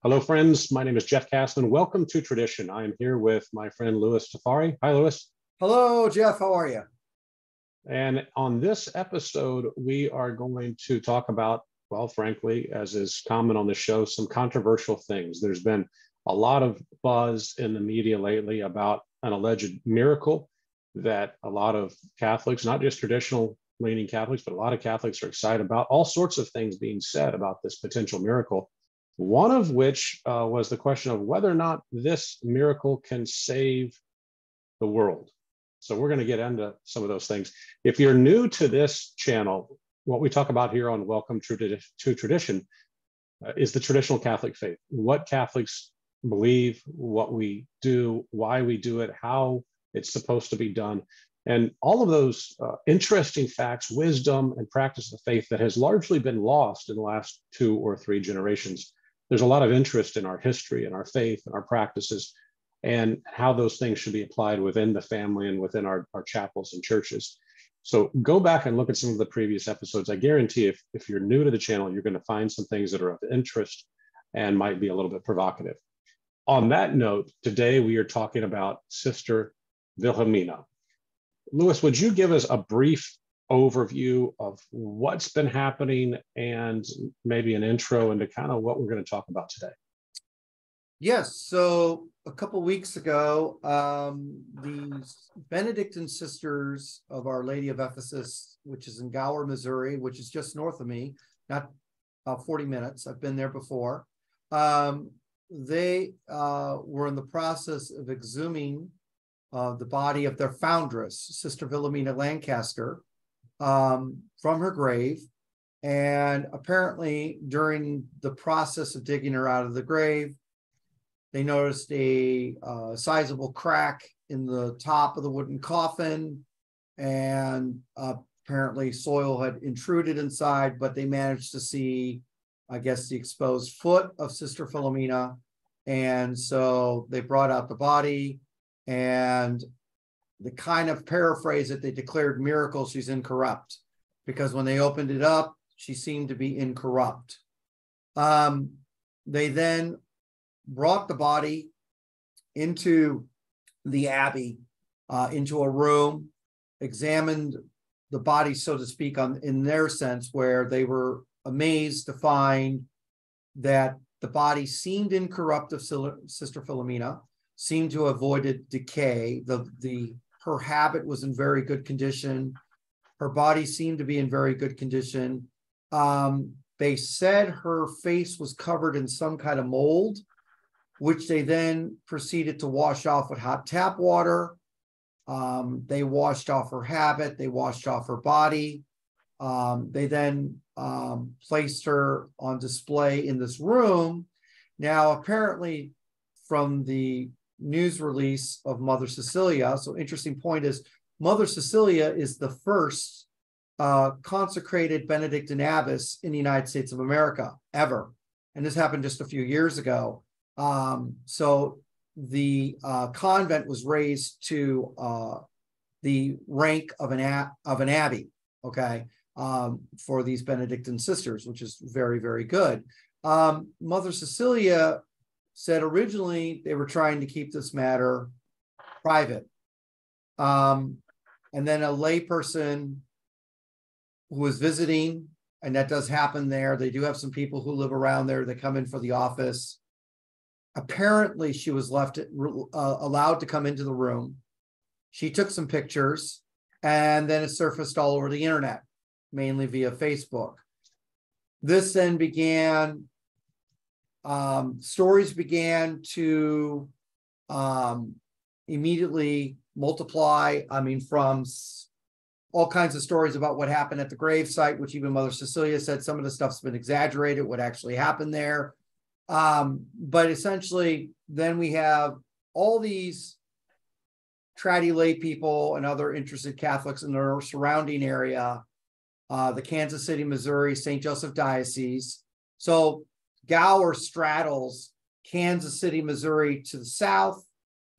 Hello, friends. My name is Jeff Caston. Welcome to Tradition. I am here with my friend Louis Tofari. Hi, Louis. Hello, Jeff. How are you? And on this episode, we are going to talk about, well, frankly, as is common on the show, some controversial things. There's been a lot of buzz in the media lately about an alleged miracle that a lot of Catholics, not just traditional leaning Catholics, but a lot of Catholics are excited about. All sorts of things being said about this potential miracle. One of which was the question of whether or not this miracle can save the world. So we're going to get into some of those things. If you're new to this channel, what we talk about here on Welcome to Tradition is the traditional Catholic faith. What Catholics believe, what we do, why we do it, how it's supposed to be done, and all of those interesting facts, wisdom, and practice of faith that has largely been lost in the last 2 or 3 generations. There's a lot of interest in our history and our faith and our practices and how those things should be applied within the family and within our chapels and churches. So go back and look at some of the previous episodes. I guarantee if you're new to the channel, you're going to find some things that are of interest and might be a little bit provocative. On that note, today we are talking about Sister Wilhemina. Louis, would you give us a brief overview of what's been happening and maybe an intro into kind of what we're going to talk about today? Yes. So a couple weeks ago, the Benedictine Sisters of Our Lady of Ephesus, which is in Gower, Missouri, which is just north of me, not 40 minutes. I've been there before. They were in the process of exhuming the body of their foundress, Sister Wilhemina Lancaster, from her grave. And apparently during the process of digging her out of the grave, they noticed a sizable crack in the top of the wooden coffin, and apparently soil had intruded inside, but they managed to see, I guess, the exposed foot of Sister Wilhemina. And so they brought out the body, and the kind of paraphrase that they declared miracle, she's incorrupt, because when they opened it up, she seemed to be incorrupt. They then brought the body into the abbey, into a room, examined the body, so to speak, in their sense, where they were amazed to find that the body seemed incorrupt of Sister Wilhemina, seemed to have avoided decay. Her habit was in very good condition. Her body seemed to be in very good condition. They said her face was covered in some kind of mold, which they then proceeded to wash off with hot tap water. They washed off her habit. They washed off her body. They then placed her on display in this room. Now, apparently, from the news release of Mother Cecilia, so interesting point is Mother Cecilia is the first consecrated Benedictine abbess in the United States of America ever. And this happened just a few years ago. So the convent was raised to the rank of an abbey, okay, for these Benedictine sisters, which is very, very good. Mother Cecilia said originally they were trying to keep this matter private. And then a layperson who was visiting, and that does happen there. They do have some people who live around there that come in for the office. Apparently, she was allowed to come into the room. She took some pictures, and then it surfaced all over the internet, mainly via Facebook. This then began, stories began to immediately multiply. I mean, from all kinds of stories about what happened at the gravesite, which even Mother Cecilia said some of the stuff's been exaggerated, what actually happened there. But essentially, then we have all these traddy lay people and other interested Catholics in their surrounding area, the Kansas City, Missouri, St. Joseph Diocese. So Gower straddles Kansas City, Missouri to the south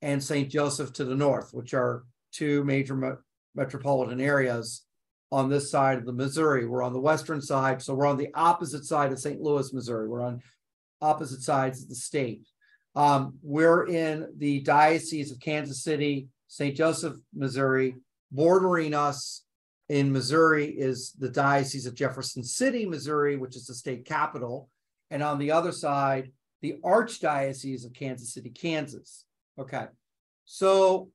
and St. Joseph to the north, which are 2 major metropolitan areas on this side of the Missouri. We're on the western side, so we're on the opposite side of St. Louis, Missouri. We're on opposite sides of the state. We're in the Diocese of Kansas City, St. Joseph, Missouri. Bordering us in Missouri is the Diocese of Jefferson City, Missouri, which is the state capital. And on the other side, the Archdiocese of Kansas City, Kansas. Okay. So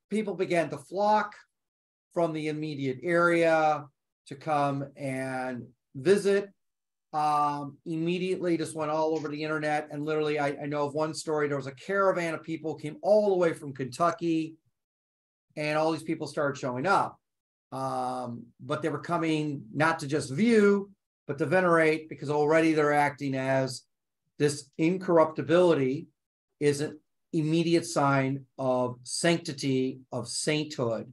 people began to flock from the immediate area to come and visit. Immediately just went all over the internet. And literally, I know of one story. There was a caravan of people came all the way from Kentucky, and all these people started showing up. But they were coming not to just view, but to venerate, because already they're acting as this incorruptibility is an immediate sign of sanctity, of sainthood,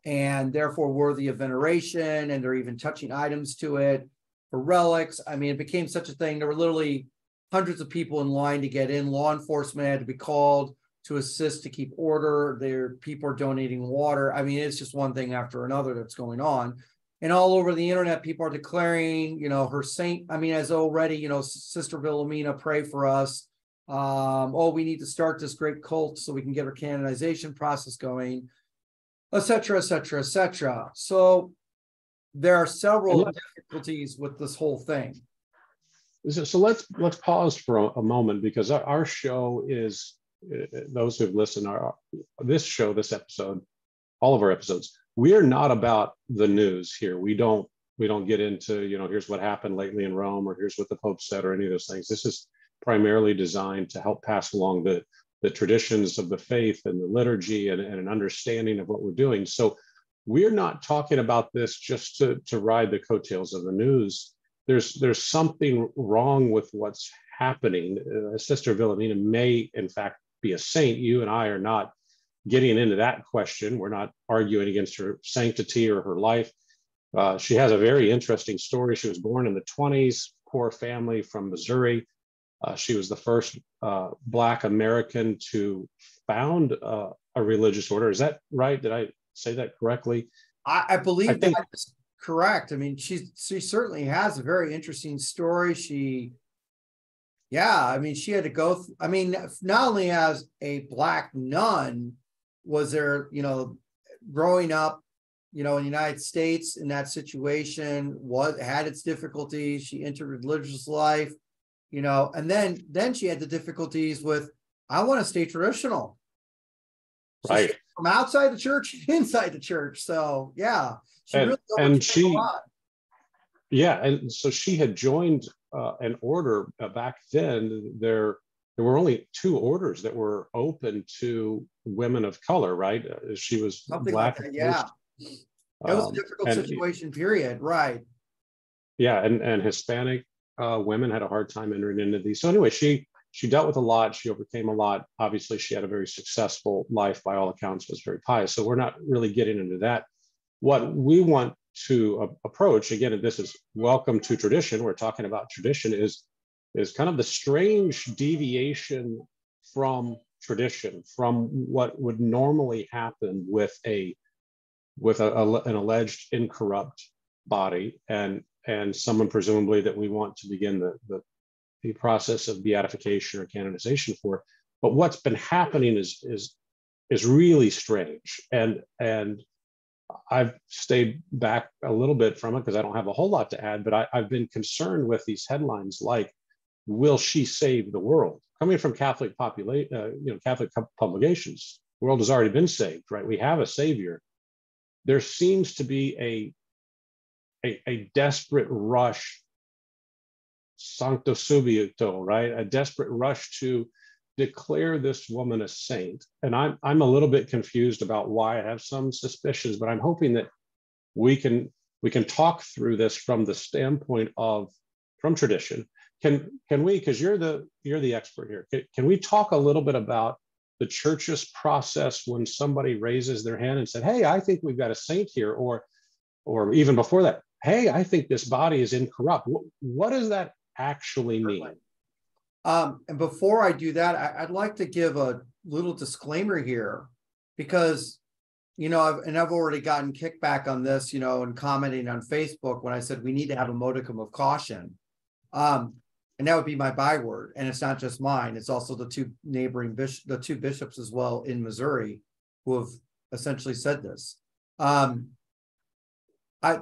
and therefore worthy of veneration. And they're even touching items to it for relics. I mean, it became such a thing. There were literally hundreds of people in line to get in. Law enforcement had to be called to assist to keep order. People are donating water. I mean, it's just one thing after another that's going on. And all over the internet, people are declaring, her saint. I mean, as already, Sister Wilhemina, pray for us. We need to start this great cult so we can get our canonization process going, et cetera, et cetera, et cetera. So there are several difficulties with this whole thing. So let's pause for a moment, because our show is, those who've listened, this episode, all of our episodes, we are not about the news here. We don't get into, here's what happened lately in Rome, or here's what the Pope said, or any of those things. This is primarily designed to help pass along the traditions of the faith and the liturgy and an understanding of what we're doing. So we're not talking about this just to ride the coattails of the news. There's something wrong with what's happening. Sister Wilhemina may, in fact, be a saint. You and I are not getting into that question. We're not arguing against her sanctity or her life. She has a very interesting story. She was born in the 1920s, poor family from Missouri. She was the first Black American to found a religious order. Is that right? Did I say that correctly? I believe that's correct. I mean, she certainly has a very interesting story. She had to go. Not only as a Black nun, was there, growing up, in the United States in that situation, had its difficulties. She entered religious life, and then she had the difficulties with, I want to stay traditional. So right. From outside the church, inside the church. So yeah, and so she had joined an order back then. There were only 2 orders that were open to women of color, right? She was something Black, like that. Yeah, it was a difficult situation. Period. Right. Yeah, and Hispanic women had a hard time entering into these. So anyway, she dealt with a lot. She overcame a lot. Obviously, she had a very successful life. By all accounts, was very pious. So we're not really getting into that. What we want to approach, again, and this is welcome to tradition. We're talking about tradition, is kind of the strange deviation from tradition, from what would normally happen with an alleged incorrupt body, and someone presumably that we want to begin the process of beatification or canonization for. But what's been happening is really strange, and I've stayed back a little bit from it because I don't have a whole lot to add. But I've been concerned with these headlines like, "Will she save the world?" Coming from Catholic Catholic publications, the world has already been saved, right? We have a savior. There seems to be a desperate rush, sancto subito, right? A desperate rush to declare this woman a saint. And I'm a little bit confused about why. I have some suspicions, but I'm hoping that we can talk through this from the standpoint from tradition. Can we, because you're the expert here, can we talk a little bit about the church's process when somebody raises their hand and said, "Hey, I think we've got a saint here," or even before that, "Hey, I think this body is incorrupt." What does that actually mean? And before I do that, I'd like to give a little disclaimer here, because, I've already gotten kickback on this, and commenting on Facebook when I said we need to have a modicum of caution. And And that would be my byword. And it's not just mine. It's also the two neighboring the two bishops as well in Missouri who have essentially said this. The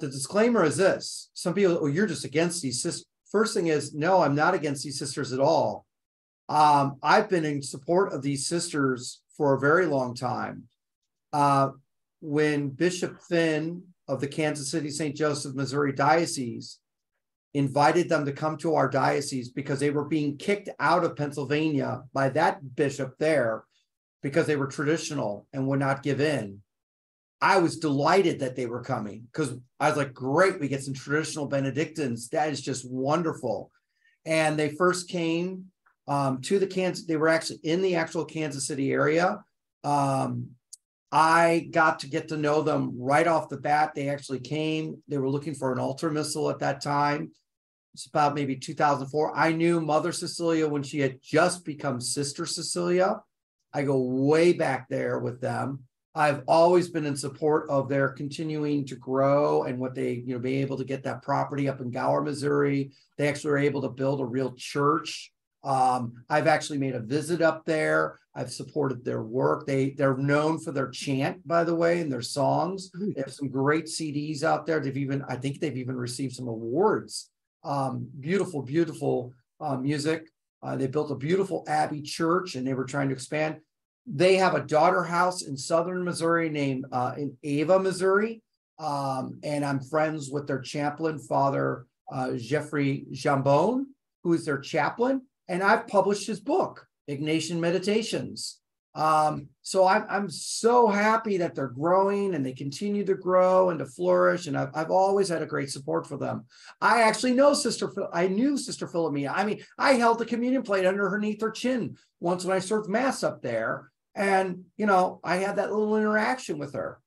disclaimer is this. Some people, oh, you're just against these sisters. First thing is, no, I'm not against these sisters at all. I've been in support of these sisters for a very long time. When Bishop Finn of the Kansas City St. Joseph, Missouri Diocese invited them to come to our diocese because they were being kicked out of Pennsylvania by that bishop there because they were traditional and would not give in. I was delighted that they were coming because I was like, great, we get some traditional Benedictines. That is just wonderful. And they first came to the Kansas, they were actually in the actual Kansas City area. I got to get to know them right off the bat. They actually came, they were looking for an altar missal at that time. It's about maybe 2004. I knew Mother Cecilia when she had just become Sister Cecilia. I go way back there with them. I've always been in support of their continuing to grow and what they, being able to get that property up in Gower, Missouri. They actually were able to build a real church. I've actually made a visit up there. I've supported their work. They're known for their chant, by the way, and their songs. They have some great CDs out there. I think they've even received some awards. Beautiful, beautiful music. They built a beautiful Abbey church and they were trying to expand. They have a daughter house in southern Missouri named in Ava, Missouri. And I'm friends with their chaplain, Father Jeffrey Jambon, who is their chaplain. And I've published his book, Ignatian Meditations. So I'm so happy that they're growing and they continue to grow and to flourish. And I've always had a great support for them. I actually know I knew Sister Wilhemina. I mean, I held the communion plate underneath her chin once when I served Mass up there. And, I had that little interaction with her.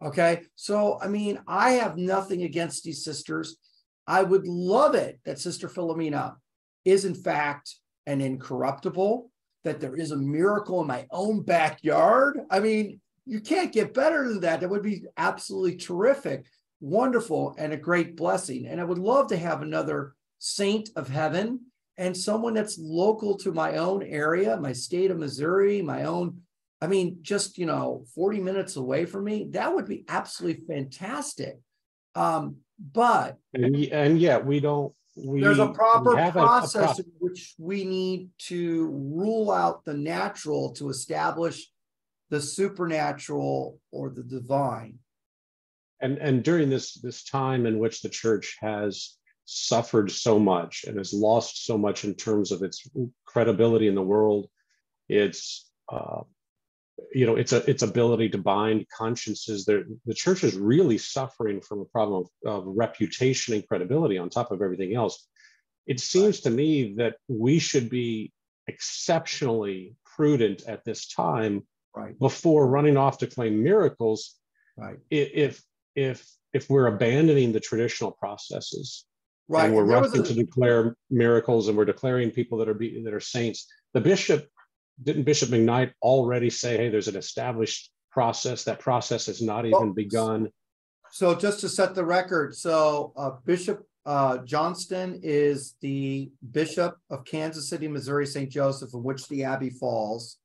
Okay. So, I mean, I have nothing against these sisters. I would love it that Sister Wilhemina is in fact an incorruptible, that there is a miracle in my own backyard. I mean, you can't get better than that. That would be absolutely terrific, wonderful, and a great blessing. And I would love to have another saint of heaven and someone that's local to my own area, my state of Missouri, just 40 minutes away from me. That would be absolutely fantastic. But yet we don't. There's a proper process in which we need to rule out the natural to establish the supernatural or the divine. And during this time in which the church has suffered so much and has lost so much in terms of its credibility in the world, its ability to bind consciences, the church is really suffering from a problem of reputation and credibility on top of everything else. It seems to me that we should be exceptionally prudent at this time, before running off to claim miracles. If we're abandoning the traditional processes, and we're rushing to declare miracles, and we're declaring people that are saints. Didn't Bishop McKnight already say, hey, there's an established process? That process has not even begun. So just to set the record, Bishop Johnston is the Bishop of Kansas City, Missouri, St. Joseph, in which the Abbey falls.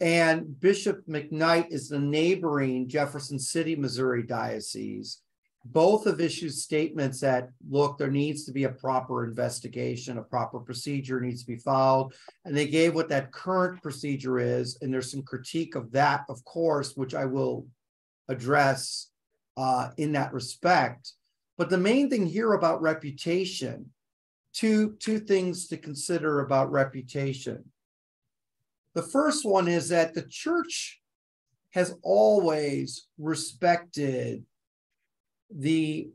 And Bishop McKnight is the neighboring Jefferson City, Missouri diocese. Both have issued statements that, look, there needs to be a proper investigation, a proper procedure needs to be followed. And they gave what that current procedure is. And there's some critique of that, of course, which I will address in that respect. But the main thing here about reputation, two things to consider about reputation. The first one is that the church has always respected the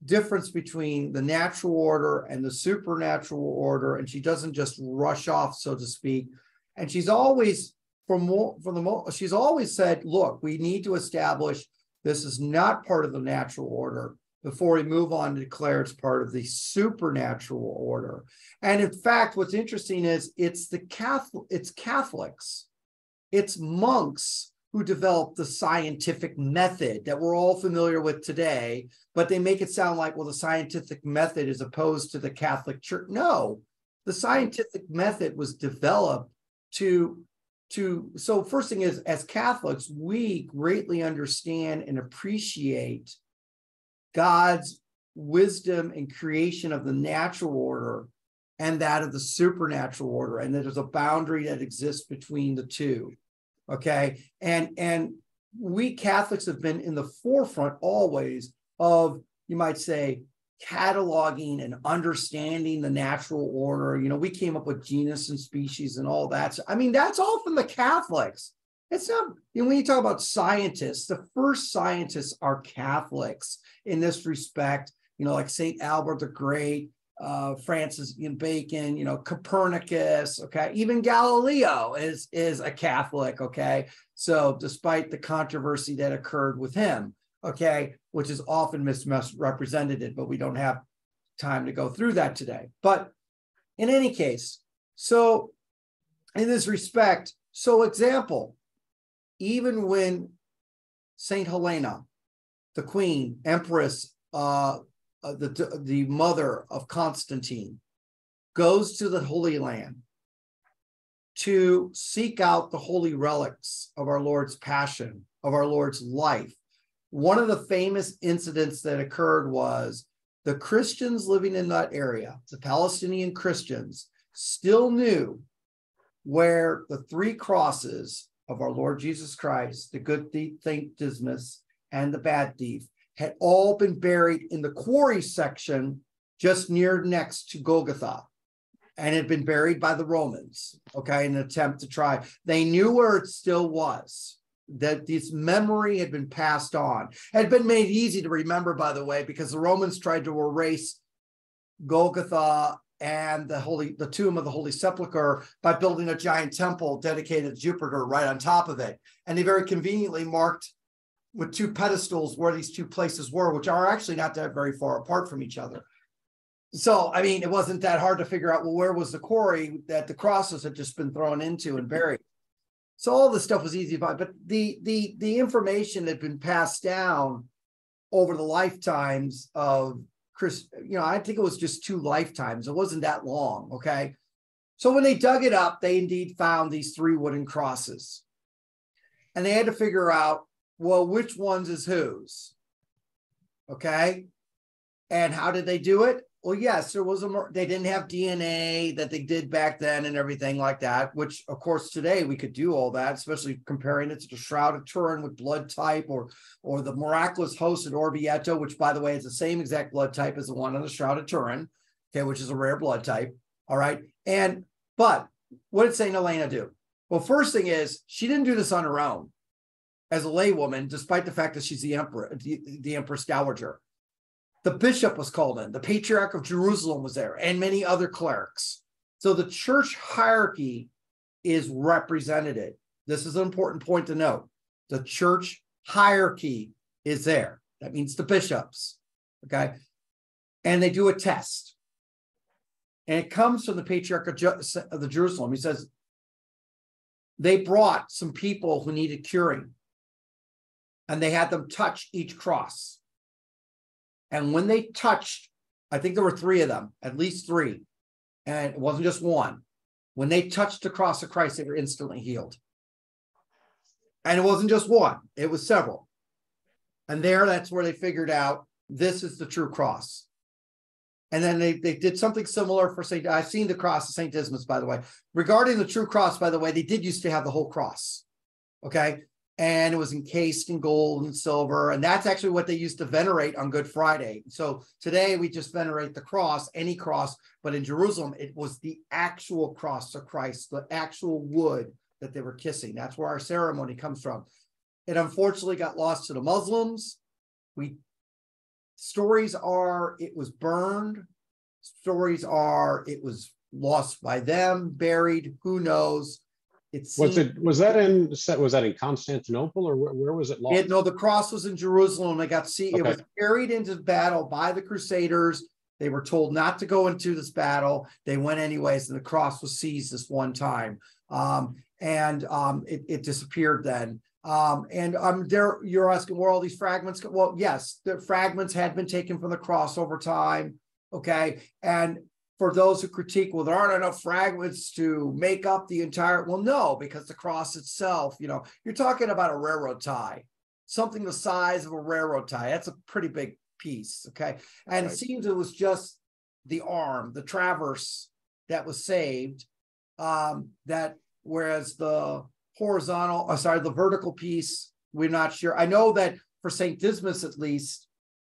difference between the natural order and the supernatural order, and she doesn't just rush off, so to speak. And she's always, she's always said, look, we need to establish this is not part of the natural order before we move on to declare it's part of the supernatural order. And in fact, what's interesting is it's Catholics, it's monks who developed the scientific method that we're all familiar with today, but they make it sound like, well, the scientific method is opposed to the Catholic Church. No, the scientific method was developed so first thing is, as Catholics, we greatly understand and appreciate God's wisdom and creation of the natural order and that of the supernatural order, and that there's a boundary that exists between the two. Okay. And we Catholics have been in the forefront always of, you might say, cataloging and understanding the natural order. You know, we came up with genus and species and all that. So, I mean, that's all from the Catholics. It's not, you know, when you talk about scientists, the first scientists are Catholics in this respect, you know, like St. Albert the Great, Francis Bacon, you know, Copernicus, okay, even Galileo is a Catholic, okay, so despite the controversy that occurred with him, okay, which is often misrepresented, but we don't have time to go through that today. But in any case, so in this respect, so example, even when Saint Helena, the queen, empress, the mother of Constantine, goes to the Holy Land to seek out the holy relics of our Lord's passion, of our Lord's life. One of the famous incidents that occurred was the Christians living in that area, the Palestinian Christians, still knew where the three crosses of our Lord Jesus Christ, the good thief, Saint Dismas, and the bad thief, had all been buried in the quarry section just near next to Golgotha, and had been buried by the Romans, okay, in an attempt to try. They knew where it still was, that this memory had been passed on. It had been made easy to remember, by the way, because the Romans tried to erase Golgotha and the tomb of the Holy Sepulchre by building a giant temple dedicated to Jupiter right on top of it. And they very conveniently marked with two pedestals where these two places were, which are actually not that very far apart from each other. So, I mean, it wasn't that hard to figure out, well, where was the quarry that the crosses had just been thrown into and buried? So all this stuff was easy to find, but the information had been passed down over the lifetimes of Chris. You know, I think it was just 2 lifetimes. It wasn't that long, okay? So when they dug it up, they indeed found these 3 wooden crosses. And they had to figure out, well, which ones is whose, okay? And how did they do it? Well, yes, they didn't have DNA that they did back then and everything like that, which, of course, today we could do all that, especially comparing it to the Shroud of Turin with blood type, or the miraculous host at Orvieto, which, by the way, is the same exact blood type as the one on the Shroud of Turin, okay, which is a rare blood type, all right? But what did St. Helena do? Well, first thing is, she didn't do this on her own as a laywoman, despite the fact that she's the emperor, the Empress Dowager. The bishop was called in. The Patriarch of Jerusalem was there, and many other clerics. So the church hierarchy is represented. This is an important point to note. The church hierarchy is there. That means the bishops, okay? And they do a test. And it comes from the Patriarch of the Jerusalem. He says, they brought some people who needed curing, and they had them touch each cross. And when they touched, I think there were 3 of them, at least 3, and it wasn't just one. When they touched the cross of Christ, they were instantly healed. And it wasn't just one, it was several. And that's where they figured out this is the true cross. And then they did something similar for I've seen the cross of St. Dismas, by the way. Regarding the true cross, by the way, they did used to have the whole cross, okay? And it was encased in gold and silver. And that's actually what they used to venerate on Good Friday. So today we just venerate the cross, any cross, but in Jerusalem, it was the actual cross of Christ, the actual wood that they were kissing. That's where our ceremony comes from. It unfortunately got lost to the Muslims. Stories are it was burned. Stories are it was lost by them, buried, who knows. Was that in Constantinople, or where was it lost? No, the cross was in Jerusalem. It was carried into battle by the Crusaders. They were told not to go into this battle. They went anyways, and the cross was seized this one time. It disappeared then. There, you're asking where all these fragments go. Well, yes, the fragments had been taken from the cross over time. Okay. And for those who critique, well, there aren't enough fragments to make up the entire, well, no, because the cross itself, you're talking about a railroad tie, something the size of a railroad tie. That's a pretty big piece. Okay. And It seems it was just the arm, the traverse that was saved. Whereas the the vertical piece, we're not sure. I know that for St. Dismas, at least,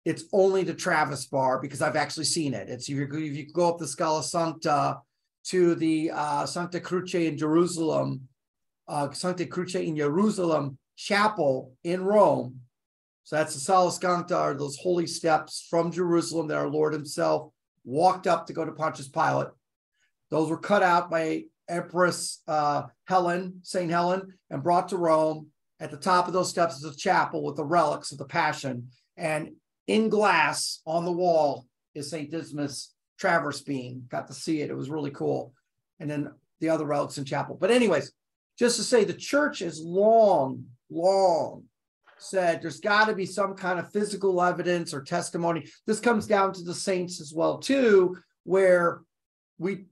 it's only the Travis bar, because I've actually seen it. It's if you go up the Scala Sancta to the Sancta Croce in Jerusalem, Sancta Croce in Jerusalem chapel in Rome. So that's the Sala Sancta, are those holy steps from Jerusalem that our Lord himself walked up to go to Pontius Pilate. Those were cut out by Empress St. Helen, and brought to Rome. At the top of those steps is a chapel with the relics of the Passion. And in glass on the wall is St. Dismas traverse beam. Got to see it. It was really cool. And then the other relics in chapel. But anyways, just to say, the church has long said there's got to be some kind of physical evidence or testimony. This comes down to the saints as well, too, where we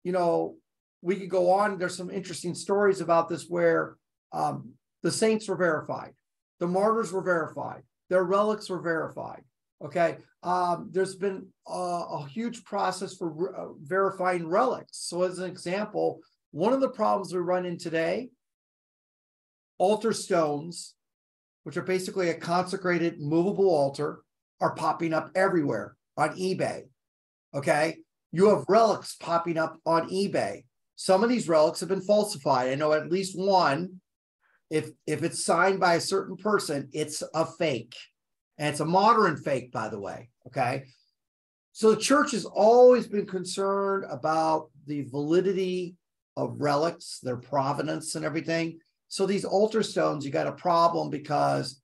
could go on. There's some interesting stories about this where the saints were verified. The martyrs were verified. Their relics were verified. Okay. There's been a huge process for verifying relics. So as an example, one of the problems we run in today, altar stones, which are basically a consecrated movable altar, are popping up everywhere on eBay. Okay. You have relics popping up on eBay. Some of these relics have been falsified. I know at least one. If it's signed by a certain person, it's a fake. And it's a modern fake, by the way. Okay. So the church has always been concerned about the validity of relics, their provenance and everything. So these altar stones, you got a problem because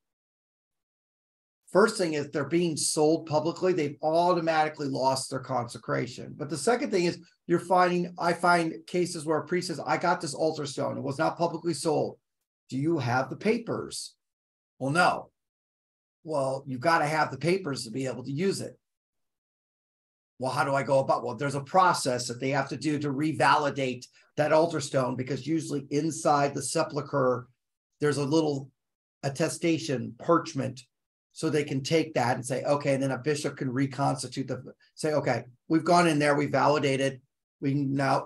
first thing is they're being sold publicly. They've automatically lost their consecration. But the second thing is I find cases where a priest says, I got this altar stone. It was not publicly sold. Do you have the papers? Well, no. Well, you've got to have the papers to be able to use it. Well, how do I go about? Well, there's a process that they have to do to revalidate that altar stone, because usually inside the sepulcher, there's a little attestation, parchment, so they can take that and say, okay, and then a bishop can reconstitute say, okay, we've gone in there, we validated, we can now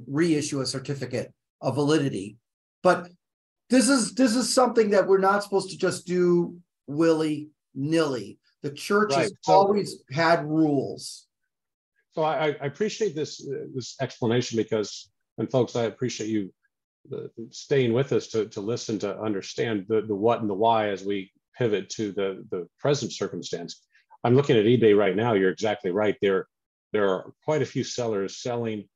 reissue a certificate of validity. But this is something that we're not supposed to just do willy-nilly. The church has always had rules. So I appreciate this explanation, because, and folks, I appreciate you staying with us to listen, to understand the what and the why as we pivot to the present circumstance. I'm looking at eBay right now. You're exactly right. There are quite a few sellers selling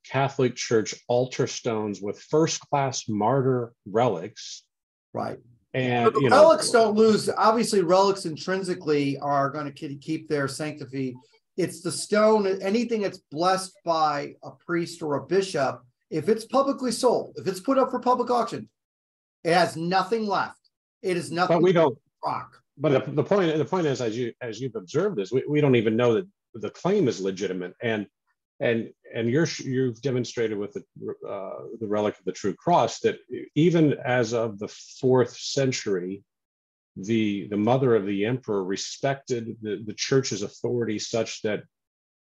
Catholic Church altar stones with first-class martyr relics. Right. And the relics don't lose. Obviously, relics intrinsically are going to keep their sanctity. It's the stone, anything that's blessed by a priest or a bishop, if it's publicly sold, if it's put up for public auction, it has nothing left. It is nothing. But we don't rock. But the point is, as you've observed this, we don't even know that the claim is legitimate. And you've demonstrated with the relic of the true cross that even as of the 4th century, the mother of the emperor respected the church's authority such that,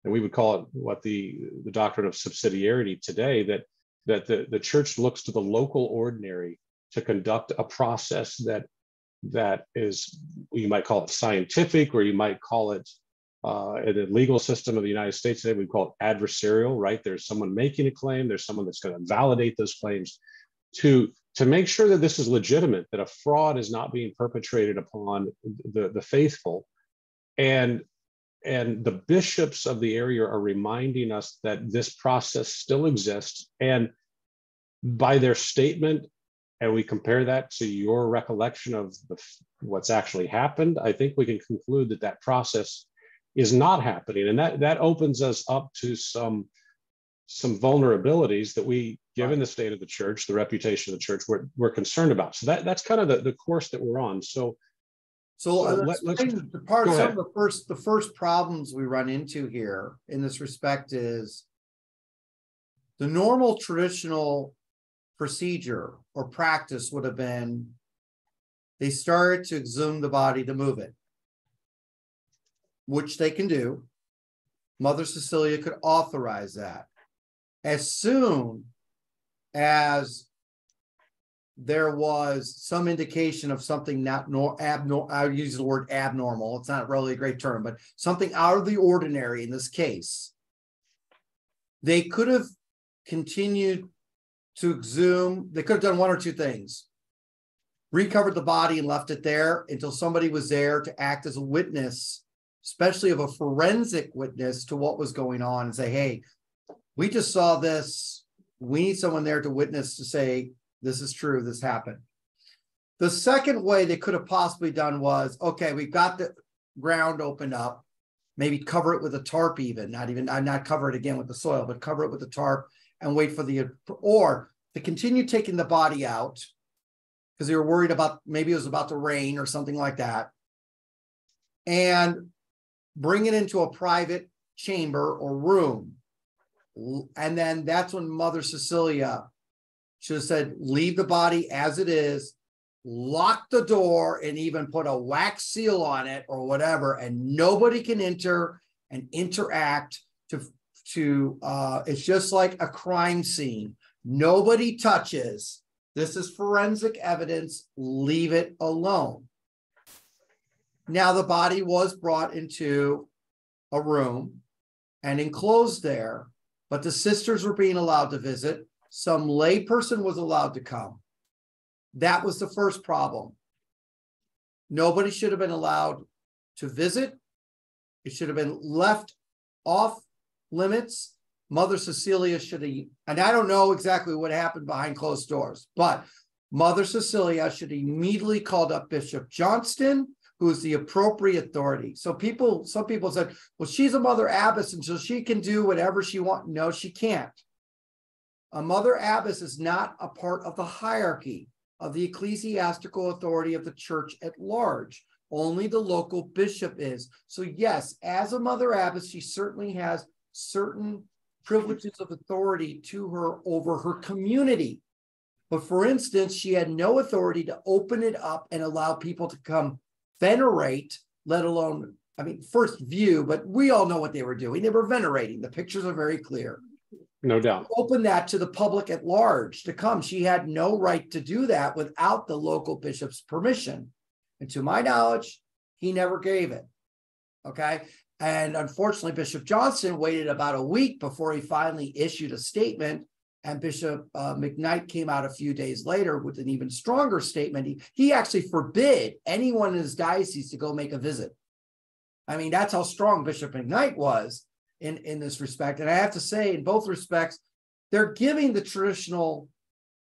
and we would call it what the doctrine of subsidiarity today, that the church looks to the local ordinary to conduct a process that is, you might call it scientific, or you might call it in the legal system of the United States today, we call it adversarial, right? There's someone making a claim, there's someone that's going to validate those claims to make sure that this is legitimate, that a fraud is not being perpetrated upon the faithful. And the bishops of the area are reminding us that this process still exists. And by their statement, and we compare that to your recollection of what's actually happened, I think we can conclude that process is not happening. And that opens us up to some vulnerabilities that we given the state of the church, the reputation of the church, we're concerned about. So that's kind of the course that we're on. So let's part some of the first problems we run into here in this respect is the normal traditional procedure or practice would have been they started to exhume the body to move it, which they can do. Mother Cecilia could authorize that. As soon as there was some indication of something not abnormal, I would use the word abnormal. It's not really a great term, but something out of the ordinary in this case, they could have continued to exhume. They could have done one or two things. Recovered the body and left it there until somebody was there to act as a witness, especially of a forensic witness to what was going on, and say, hey, we just saw this. We need someone there to witness to say, this is true, this happened. The second way they could have possibly done was, okay, we've got the ground opened up, maybe cover it with a tarp even, not cover it again with the soil, but cover it with a tarp and wait for or to continue taking the body out because they were worried about, maybe it was about to rain or something like that, and bring it into a private chamber or room. And then that's when Mother Cecilia should have said, leave the body as it is, lock the door, and even put a wax seal on it or whatever, and nobody can enter and interact it's just like a crime scene. Nobody touches. This is forensic evidence. Leave it alone. Now the body was brought into a room and enclosed there, but the sisters were being allowed to visit. Some lay person was allowed to come. That was the first problem. Nobody should have been allowed to visit. It should have been left off limits. Mother Cecilia should have, and I don't know exactly what happened behind closed doors, but Mother Cecilia should have immediately called up Bishop Johnston, who is the appropriate authority. So some people said, well, she's a mother abbess, and so she can do whatever she wants. No, she can't. A mother abbess is not a part of the hierarchy of the ecclesiastical authority of the church at large. Only the local bishop is. So yes, as a mother abbess, she certainly has certain privileges of authority to her over her community. But for instance, she had no authority to open it up and allow people to come venerate, let alone, first view, but we all know what they were doing. They were venerating. The pictures are very clear. No doubt. Open that to the public at large to come. She had no right to do that without the local bishop's permission. And to my knowledge, he never gave it. Okay. And unfortunately, Bishop Johnson waited about a week before he finally issued a statement. And Bishop McKnight came out a few days later with an even stronger statement. He actually forbid anyone in his diocese to go make a visit. That's how strong Bishop McKnight was in this respect. And I have to say, in both respects, they're giving the traditional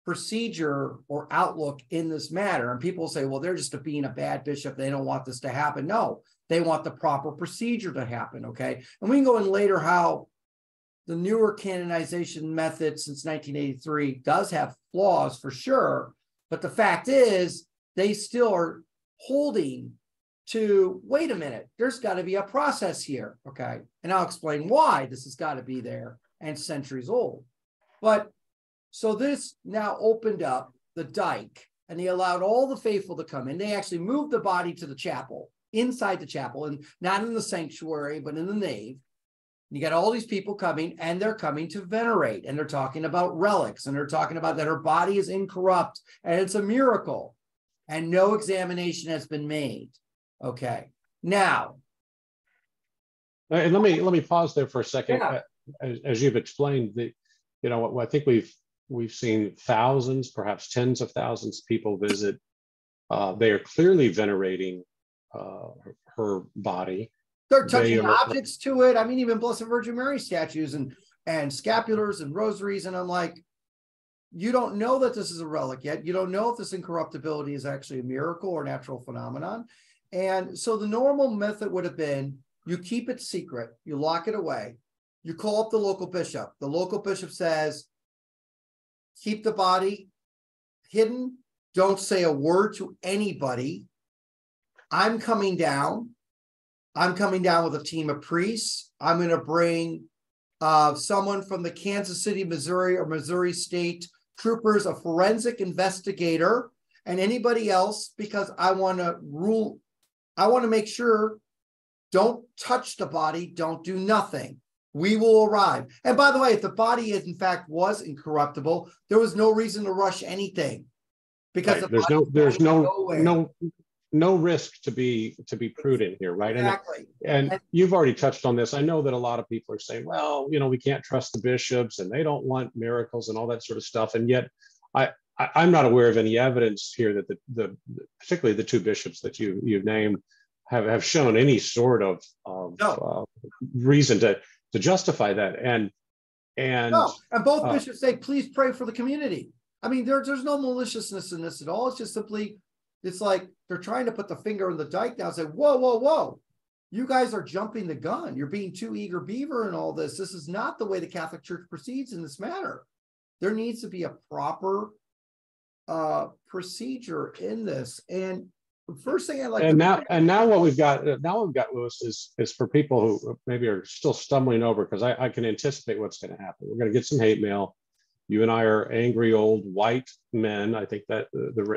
procedure or outlook in this matter. And people say, well, they're just being a bad bishop. They don't want this to happen. No, they want the proper procedure to happen. Okay. And we can go in later how the newer canonization method since 1983 does have flaws for sure. But the fact is, they still are holding to, wait a minute, there's got to be a process here. Okay. And I'll explain why this has got to be there and centuries old. But so this now opened up the dike and they allowed all the faithful to come in. They actually moved the body to the chapel, inside the chapel, and not in the sanctuary, but in the nave. You got all these people coming, and they're coming to venerate, and they're talking about relics, and they're talking about that her body is incorrupt, and it's a miracle, and no examination has been made. Okay, now, and let me pause there for a second. Yeah. As you've explained, I think we've seen thousands, perhaps tens of thousands of people visit. They are clearly venerating her body. They're touching objects to it. Even Blessed Virgin Mary statues and scapulars and rosaries. And I'm like, you don't know that this is a relic yet. You don't know if this incorruptibility is actually a miracle or natural phenomenon. And so the normal method would have been, you keep it secret, you lock it away, you call up the local bishop. The local bishop says, keep the body hidden. Don't say a word to anybody. I'm coming down. I'm coming down with a team of priests. I'm going to bring someone from the Kansas City, Missouri, or Missouri State Troopers, a forensic investigator, and anybody else, because I want to make sure, don't touch the body, don't do nothing. We will arrive. And by the way, if the body in fact was incorruptible, there was no reason to rush anything, because right. There's no risk to be prudent here, right? Exactly. And you've already touched on this. I know that a lot of people are saying, well, we can't trust the bishops and they don't want miracles and all that sort of stuff. And yet I'm not aware of any evidence here that the particularly the two bishops that you've named have shown any sort of reason to justify that. And both bishops say, please pray for the community. I mean, there's no maliciousness in this at all. It's just simply, it's like they're trying to put the finger in the dike now and say, whoa, whoa, whoa, you guys are jumping the gun. You're being too eager beaver and all this. This is not the way the Catholic Church proceeds in this matter. There needs to be a proper procedure in this. And the first thing I'd like now what we've got Louis, is for people who maybe are still stumbling over, because I can anticipate what's going to happen. We're going to get some hate mail. You and I are angry old white men. I think that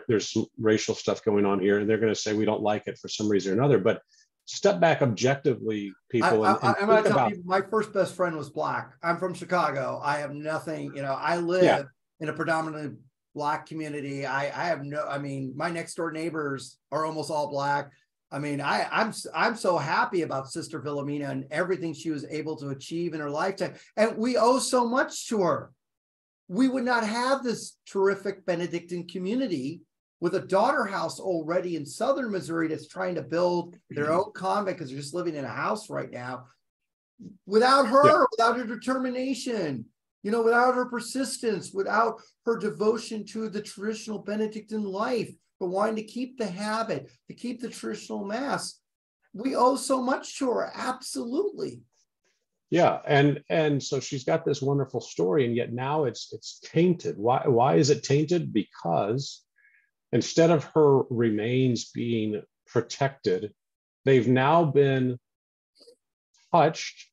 there's some racial stuff going on here, and they're going to say we don't like it for some reason or another. But step back objectively, people. I'm going to tell you, my first best friend was Black. I'm from Chicago. I have nothing. I live in a predominantly Black community. My next door neighbors are almost all Black. I mean, I'm so happy about Sister Wilhemina and everything she was able to achieve in her lifetime, and we owe so much to her. We would not have this terrific Benedictine community with a daughter house already in southern Missouri that's trying to build their own convent because they're just living in a house right now. Without her, without her determination, without her persistence, without her devotion to the traditional Benedictine life, for wanting to keep the habit, to keep the traditional Mass, we owe so much to her, absolutely. Yeah, and so she's got this wonderful story, and yet now it's tainted. Why is it tainted? Because instead of her remains being protected, they've now been touched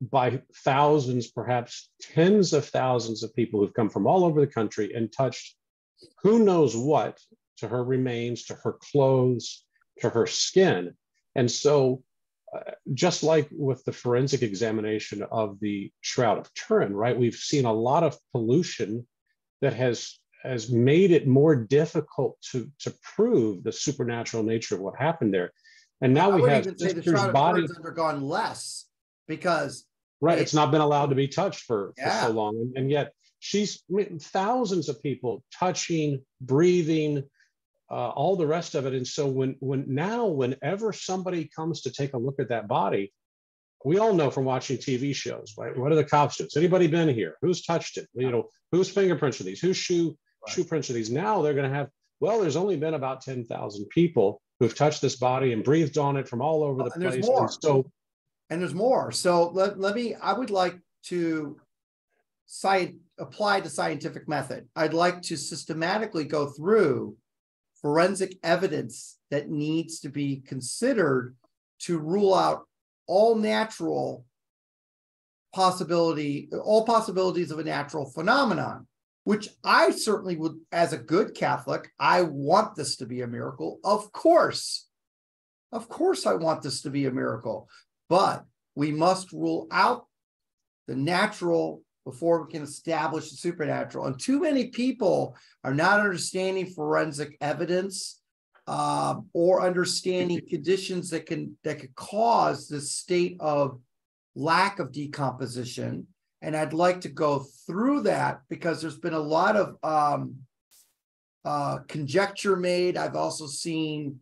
by thousands, perhaps tens of thousands of people who've come from all over the country and touched who knows what to her remains, to her clothes, to her skin. And so just like with the forensic examination of the Shroud of Turin, right? We've seen a lot of pollution that has made it more difficult to prove the supernatural nature of what happened there. And now we have Sister's body has undergone less because it's not been allowed to be touched for so long, and yet thousands of people touching, breathing, all the rest of it. And so whenever somebody comes to take a look at that body, we all know from watching TV shows, right? What are the cops doing? Has anybody been here? Who's touched it? Whose fingerprints are these? Whose shoe prints are these? Now they're going to have, there's only been about 10,000 people who've touched this body and breathed on it from all over the place. And there's more. So I would like to apply the scientific method. I'd like to systematically go through forensic evidence that needs to be considered to rule out all possibilities of a natural phenomenon, which I certainly would, as a good Catholic, I want this to be a miracle. Of course, I want this to be a miracle, but we must rule out the natural before we can establish the supernatural. And too many people are not understanding forensic evidence or understanding conditions that could cause this state of lack of decomposition. And I'd like to go through that because there's been a lot of conjecture made. I've also seen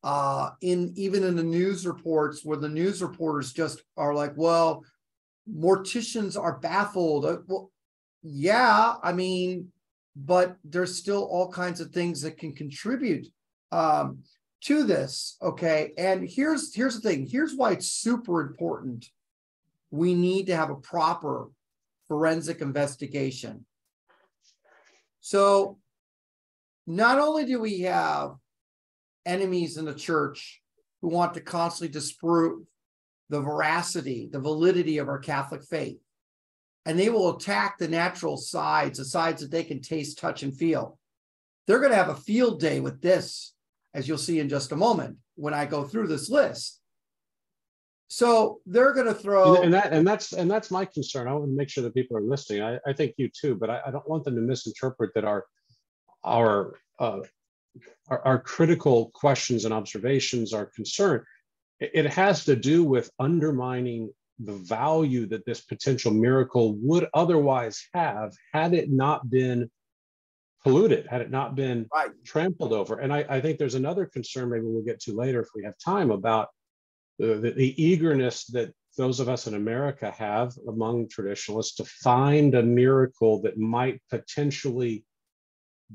even in the news reports where the news reporters just are like, well, morticians are baffled. Well, yeah, but there's still all kinds of things that can contribute to this. Okay. And here's the thing. Here's why it's super important. We need to have a proper forensic investigation. So not only do we have enemies in the church who want to constantly disprove the veracity, the validity of our Catholic faith, and they will attack the natural sides, the sides that they can taste, touch, and feel. They're going to have a field day with this, as you'll see in just a moment when I go through this list. So they're going to throw, and that's my concern. I want to make sure that people are listening. I think you too, but I don't want them to misinterpret that our critical questions and observations are concerned. It has to do with undermining the value that this potential miracle would otherwise have had it not been polluted, had it not been trampled over. And I think there's another concern, maybe we'll get to later if we have time, about the eagerness that those of us in America have among traditionalists to find a miracle that might potentially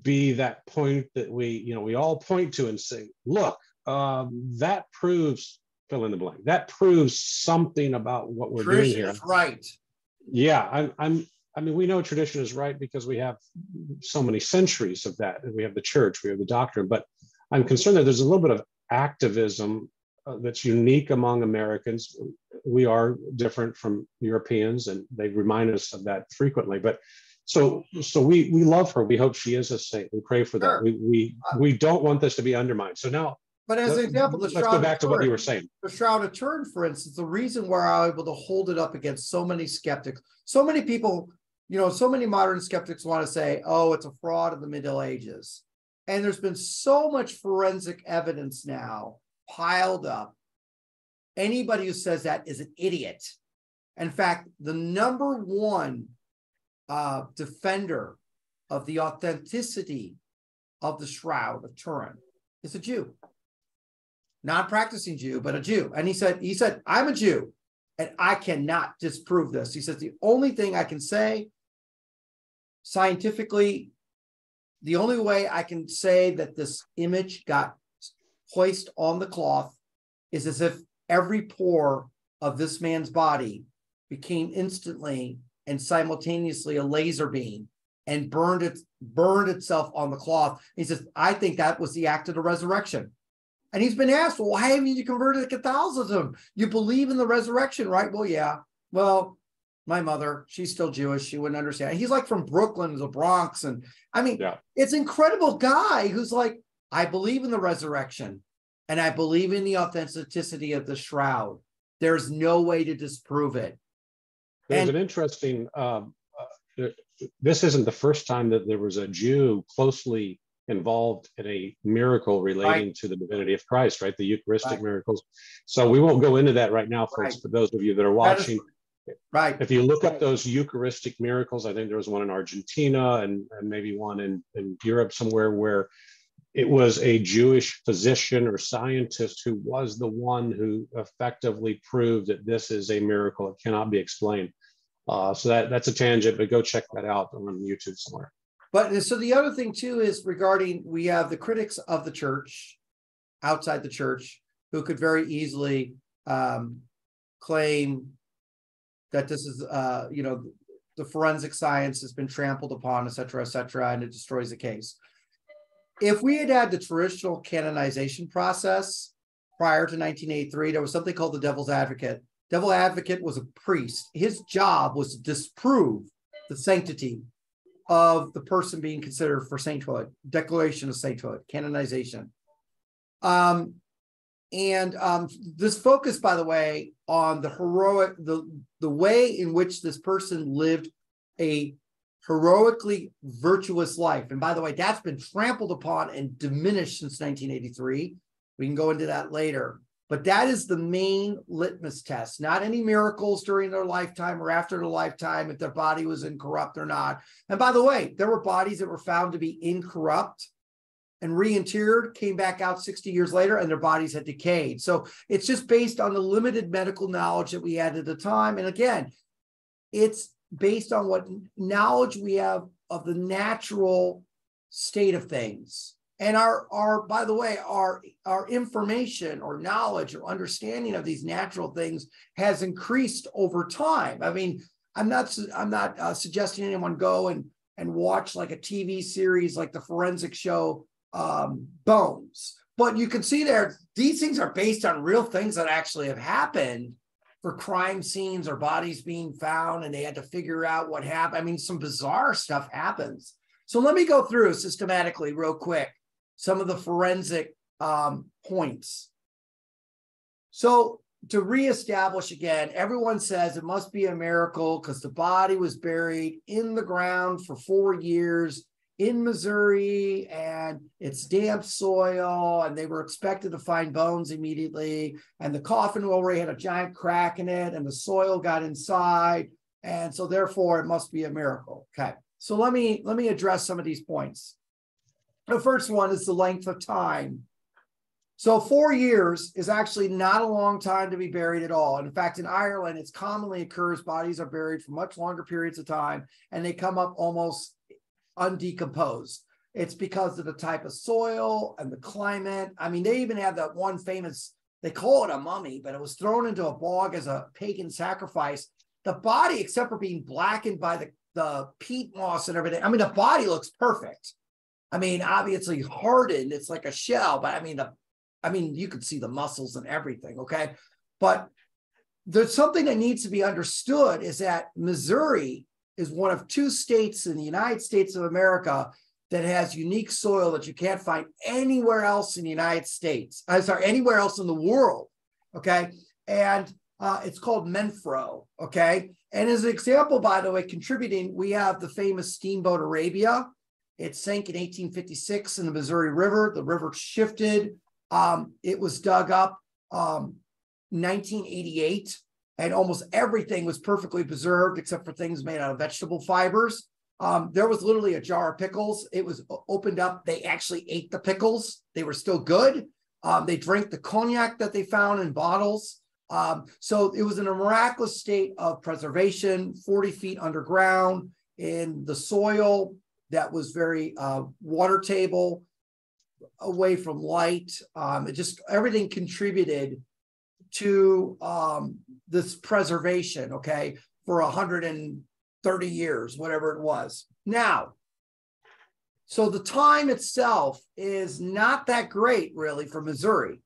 be that point that we all point to and say, look, that proves, fill in the blank, that proves something about what we're doing here. Is right. Yeah, I mean, we know tradition is right because we have so many centuries of that. We have the church, we have the doctrine, but I'm concerned that there's a little bit of activism that's unique among Americans. We are different from Europeans, and they remind us of that frequently. But so we love her. We hope she is a saint. We pray for that. We don't want this to be undermined. So now, but as an example, let's go back to what you were saying. The Shroud of Turin, for instance, the reason why I'm able to hold it up against so many skeptics, so many people, so many modern skeptics want to say, oh, it's a fraud of the Middle Ages. And there's been so much forensic evidence now piled up. Anybody who says that is an idiot. In fact, the number one defender of the authenticity of the Shroud of Turin is a Jew. Not practicing Jew, but a Jew. And he said, I'm a Jew, and I cannot disprove this. He says, the only thing I can say scientifically, the only way I can say that this image got placed on the cloth is as if every pore of this man's body became instantly and simultaneously a laser beam and burned itself on the cloth. He says, I think that was the act of the resurrection. And he's been asked, well, why haven't you converted to Catholicism? You believe in the resurrection, right? Well, yeah. Well, my mother, she's still Jewish. She wouldn't understand. He's like from Brooklyn, the Bronx. And I mean, It's an incredible guy who's like, I believe in the resurrection and I believe in the authenticity of the shroud. There's no way to disprove it. There's an interesting, this isn't the first time that there was a Jew closely involved in a miracle relating to the divinity of Christ, right? The Eucharistic miracles. So we won't go into that right now, folks, for those of you that are watching. If you look up those Eucharistic miracles, I think there was one in Argentina and maybe one in Europe somewhere where it was a Jewish physician or scientist who was the one who effectively proved that this is a miracle. It cannot be explained. So that's a tangent, but go check that out on YouTube somewhere. But so the other thing too is regarding, we have the critics of the church, outside the church, who could very easily claim that this is, the forensic science has been trampled upon, et cetera, and it destroys the case. If we had had the traditional canonization process prior to 1983, there was something called the devil's advocate. Devil advocate was a priest. His job was to disprove the sanctity of the person being considered for sainthood, declaration of sainthood, canonization. This focus, by the way, on the heroic, the way in which this person lived a heroically virtuous life. And by the way, that's been trampled upon and diminished since 1983. We can go into that later. But that is the main litmus test, not any miracles during their lifetime or after their lifetime, if their body was incorrupt or not. And by the way, there were bodies that were found to be incorrupt and reinterred, came back out 60 years later, and their bodies had decayed. So it's just based on the limited medical knowledge that we had at the time. And again, it's based on what knowledge we have of the natural state of things. And by the way, our information or knowledge or understanding of these natural things has increased over time. I mean, I'm not suggesting anyone go and and watch like a TV series like the forensic show Bones. But you can see there, these things are based on real things that actually have happened for crime scenes or bodies being found, and they had to figure out what happened. I mean, some bizarre stuff happens. So let me go through systematically real quick some of the forensic points. So to reestablish again, everyone says it must be a miracle because the body was buried in the ground for 4 years in Missouri, and it's damp soil, and they were expected to find bones immediately, and the coffin already had a giant crack in it, and the soil got inside, and so therefore it must be a miracle. Okay, so let me address some of these points. The first one is the length of time. So 4 years is actually not a long time to be buried at all. In fact, in Ireland, it commonly occurs bodies are buried for much longer periods of time, and they come up almost undecomposed. It's because of the type of soil and the climate. I mean, they even have that one famous, they call it a mummy, but it was thrown into a bog as a pagan sacrifice. The body, except for being blackened by the peat moss and everything, I mean, the body looks perfect. I mean, obviously hardened, it's like a shell, but I mean, you could see the muscles and everything, okay? But there's something that needs to be understood is that Missouri is one of 2 states in the United States of America that has unique soil that you can't find anywhere else in the United States. I'm sorry, anywhere else in the world, okay? And it's called Menfro, okay? And as an example, by the way, contributing, we have the famous steamboat Arabia. It sank in 1856 in the Missouri River. The river shifted. It was dug up 1988. And almost everything was perfectly preserved except for things made out of vegetable fibers. There was literally a jar of pickles. It was opened up. They actually ate the pickles. They were still good. They drank the cognac that they found in bottles. So it was in a miraculous state of preservation, 40 feet underground in the soil that was very water table, away from light. It just, everything contributed to this preservation, okay, for 130 years, whatever it was. Now, so the time itself is not that great, really, for Missouri.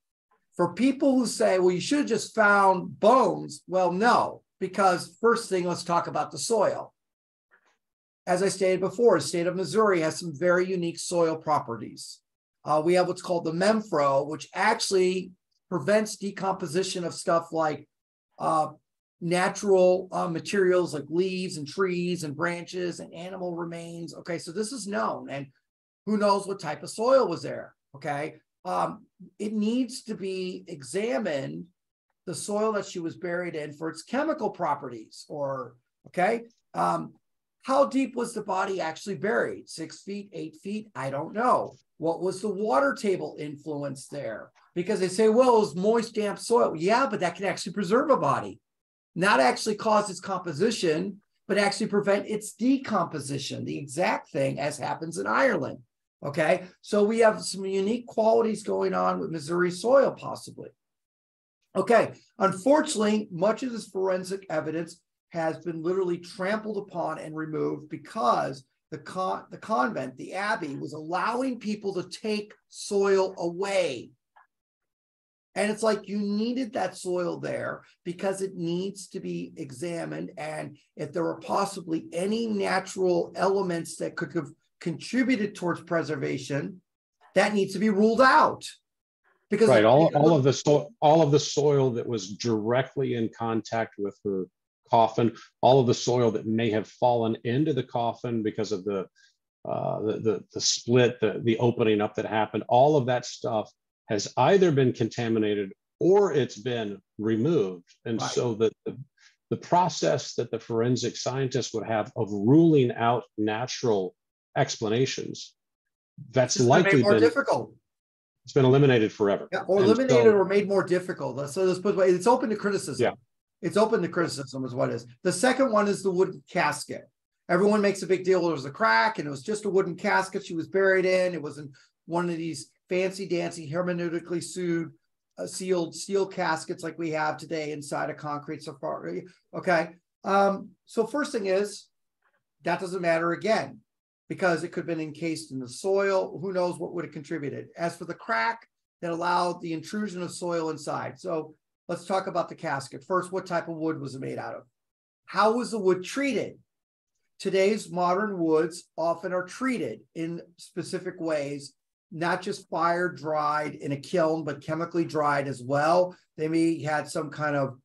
For people who say, well, you should have just found bones, well, no, because first thing, let's talk about the soil. As I stated before, the state of Missouri has some very unique soil properties. We have what's called the Menfro, which actually prevents decomposition of stuff like natural materials like leaves and trees and branches and animal remains. Okay, so this is known, and who knows what type of soil was there, okay? It needs to be examined, the soil that she was buried in, for its chemical properties, or, okay? How deep was the body actually buried? 6 feet, 8 feet? I don't know. What was the water table influence there? Because they say, well, it was moist, damp soil. Yeah, but that can actually preserve a body. Not actually cause its composition, but actually prevent its decomposition, the exact thing as happens in Ireland. Okay, so we have some unique qualities going on with Missouri soil, possibly. Okay, unfortunately, much of this forensic evidence has been literally trampled upon and removed because the convent, the abbey, was allowing people to take soil away. And it's like you needed that soil there because it needs to be examined. And if there were possibly any natural elements that could have contributed towards preservation, that needs to be ruled out. Because right, all of the soil that was directly in contact with her coffin, all of the soil that may have fallen into the coffin because of the split, the opening up that happened, all of that stuff has either been contaminated or it's been removed. And right. So the process that the forensic scientists would have of ruling out natural explanations, that's likely more difficult. It's been eliminated forever. Yeah, or eliminated or made more difficult. So let's put it, it's open to criticism. Yeah. It's open to criticism is what it is. The second one is the wooden casket. Everyone makes a big deal. There was a crack and it was just a wooden casket she was buried in. It wasn't one of these fancy dancy hermeneutically sealed steel caskets like we have today inside a concrete Tofari. Okay. So first thing is, that doesn't matter again. because it could have been encased in the soil. Who knows what would have contributed? As for the crack, that allowed the intrusion of soil inside. So let's talk about the casket. First, what type of wood was it made out of? How was the wood treated? Today's modern woods often are treated in specific ways, not just fire dried in a kiln, but chemically dried as well. They may had some kind of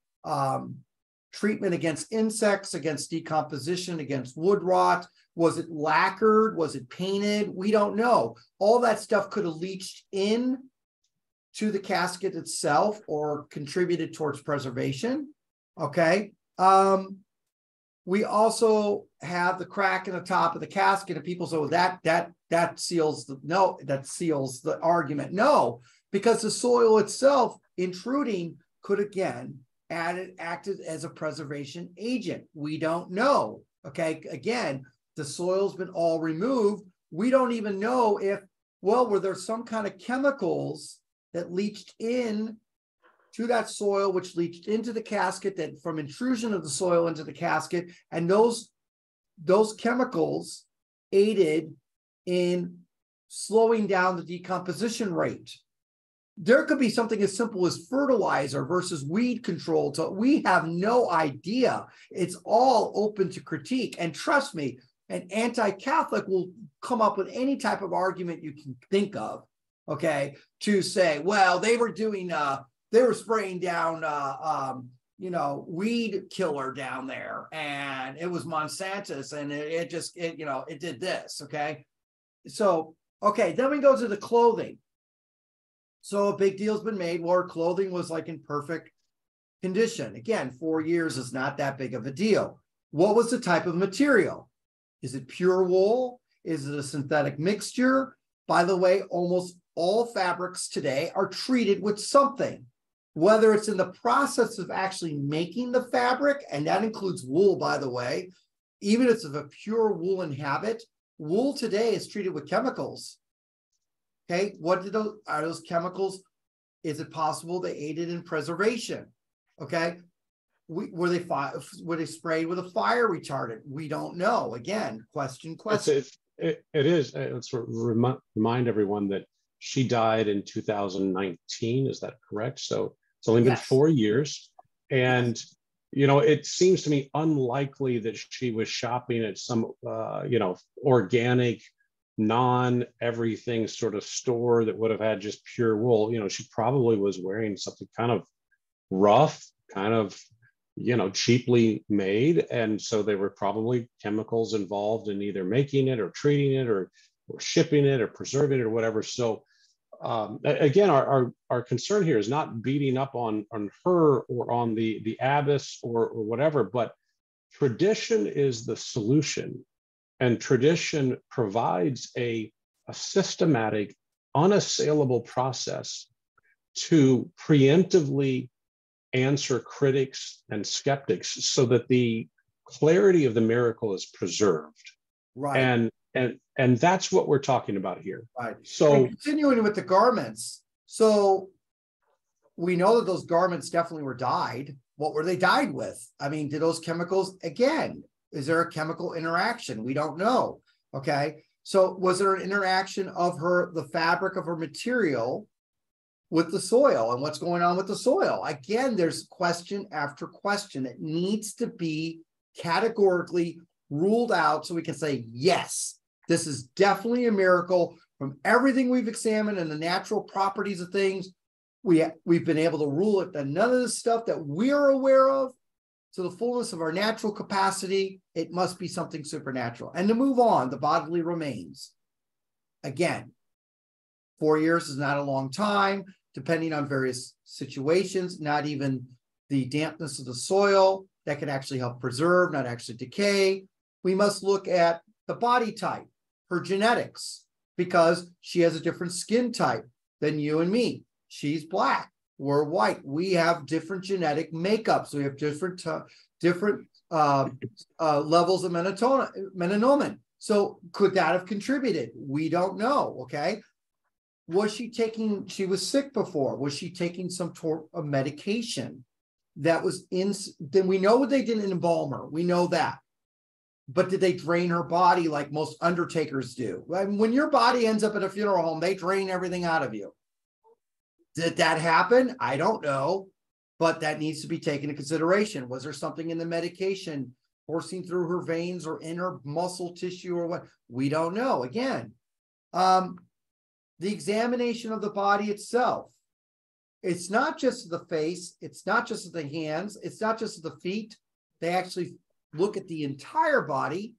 treatment against insects, against decomposition, against wood rot. Was it lacquered? Was it painted? We don't know. All that stuff could have leached in to the casket itself or contributed towards preservation. Okay. We also have the crack in the top of the casket, and people say, well, that seals the argument. No, because the soil itself intruding could again acted as a preservation agent. We don't know. Okay. Again, the soil's been all removed. We don't even know if, well, were there some kind of chemicals that leached in to that soil, which leached into the casket, that from intrusion of the soil into the casket, and those chemicals aided in slowing down the decomposition rate. There could be something as simple as fertilizer versus weed control. So we have no idea. It's all open to critique. And trust me, an anti-Catholic will come up with any type of argument you can think of, okay, to say, well, they were spraying down, weed killer down there, and it was Monsanto's, and it did this, okay? So, okay, then we go to the clothing. So a big deal's been made where clothing was like in perfect condition. Again, 4 years is not that big of a deal. What was the type of material? Is it pure wool? Is it a synthetic mixture? By the way, almost all fabrics today are treated with something, whether it's in the process of actually making the fabric, and that includes wool, by the way. Even if it's of a pure woolen habit, wool today is treated with chemicals. Okay, what are those chemicals? Is it possible they aided in preservation? Okay, were they sprayed with a fire retardant? We don't know. Again, question. It is. Let's remind everyone that she died in 2019. Is that correct? So it's only been 4 years. And, it seems to me unlikely that she was shopping at some, organic, non-everything sort of store that would have had just pure wool. She probably was wearing something kind of rough, kind of, cheaply made. And so there were probably chemicals involved in either making it or treating it or shipping it or preserving it or whatever. So again, our concern here is not beating up on her or on the abbess or whatever, but tradition is the solution. And tradition provides a systematic, unassailable process to preemptively answer critics and skeptics so that the clarity of the miracle is preserved. Right. And that's what we're talking about here. Right. So and continuing with the garments. So we know that those garments definitely were dyed. What were they dyed with? I mean, did those chemicals, again, is there a chemical interaction? We don't know. Okay. So was there an interaction of the fabric of her material with the soil, and what's going on with the soil? Again, there's question after question that needs to be categorically ruled out so we can say, yes, this is definitely a miracle. From everything we've examined and the natural properties of things, we've been able to rule it that none of the stuff that we're aware of, to the fullness of our natural capacity, it must be something supernatural. And to move on, the bodily remains. Again, 4 years is not a long time, depending on various situations, not even the dampness of the soil that can actually help preserve, not actually decay. We must look at the body type, her genetics, because she has a different skin type than you and me. She's black, we're white. We have different genetic makeups. We have different levels of melanomen. So could that have contributed? We don't know, okay? Was she was sick before? Was she taking some sort of medication that was then we know they didn't embalm her. We know that. But did they drain her body like most undertakers do? When your body ends up in a funeral home, they drain everything out of you. Did that happen? I don't know, but that needs to be taken into consideration. Was there something in the medication coursing through her veins or in her muscle tissue or what? We don't know. Again, the examination of the body itself. It's not just the face. It's not just the hands. It's not just the feet. They actually look at the entire body.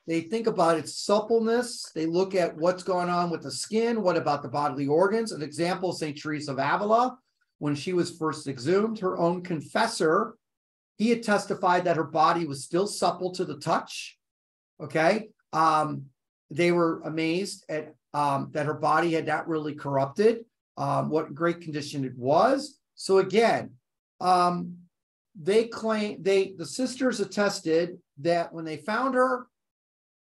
They think about its suppleness. They look at what's going on with the skin. What about the bodily organs? An example, St. Teresa of Avila, when she was first exhumed, her own confessor, he had testified that her body was still supple to the touch. Okay. They were amazed at that her body had not really corrupted, what great condition it was. So again, the sisters attested that when they found her,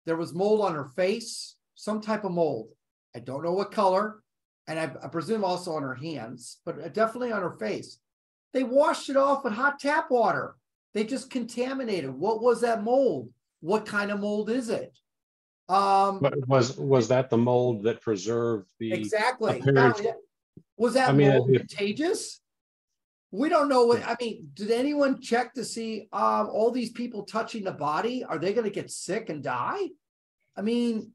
there was mold on her face, some type of mold. I don't know what color, and I presume also on her hands, but definitely on her face. They washed it off with hot tap water. They just contaminated. What was that mold? What kind of mold is it? But was that the mold that preserved the exactly appearance? Was that mold contagious? We don't know what, I mean, did anyone check to see all these people touching the body? Are they going to get sick and die? I mean,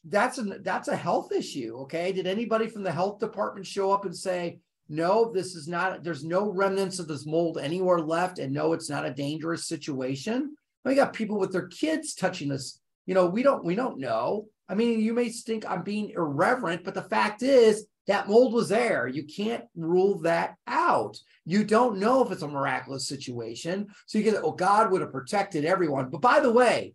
that's a health issue. Okay. Did anybody from the health department show up and say, no, this is not, there's no remnants of this mold anywhere left. And no, it's not a dangerous situation. We got people with their kids touching this. You know, we don't know. I mean, you may think I'm being irreverent, but the fact is that mold was there. You can't rule that out. You don't know if it's a miraculous situation. So you get, oh, God would have protected everyone. But by the way,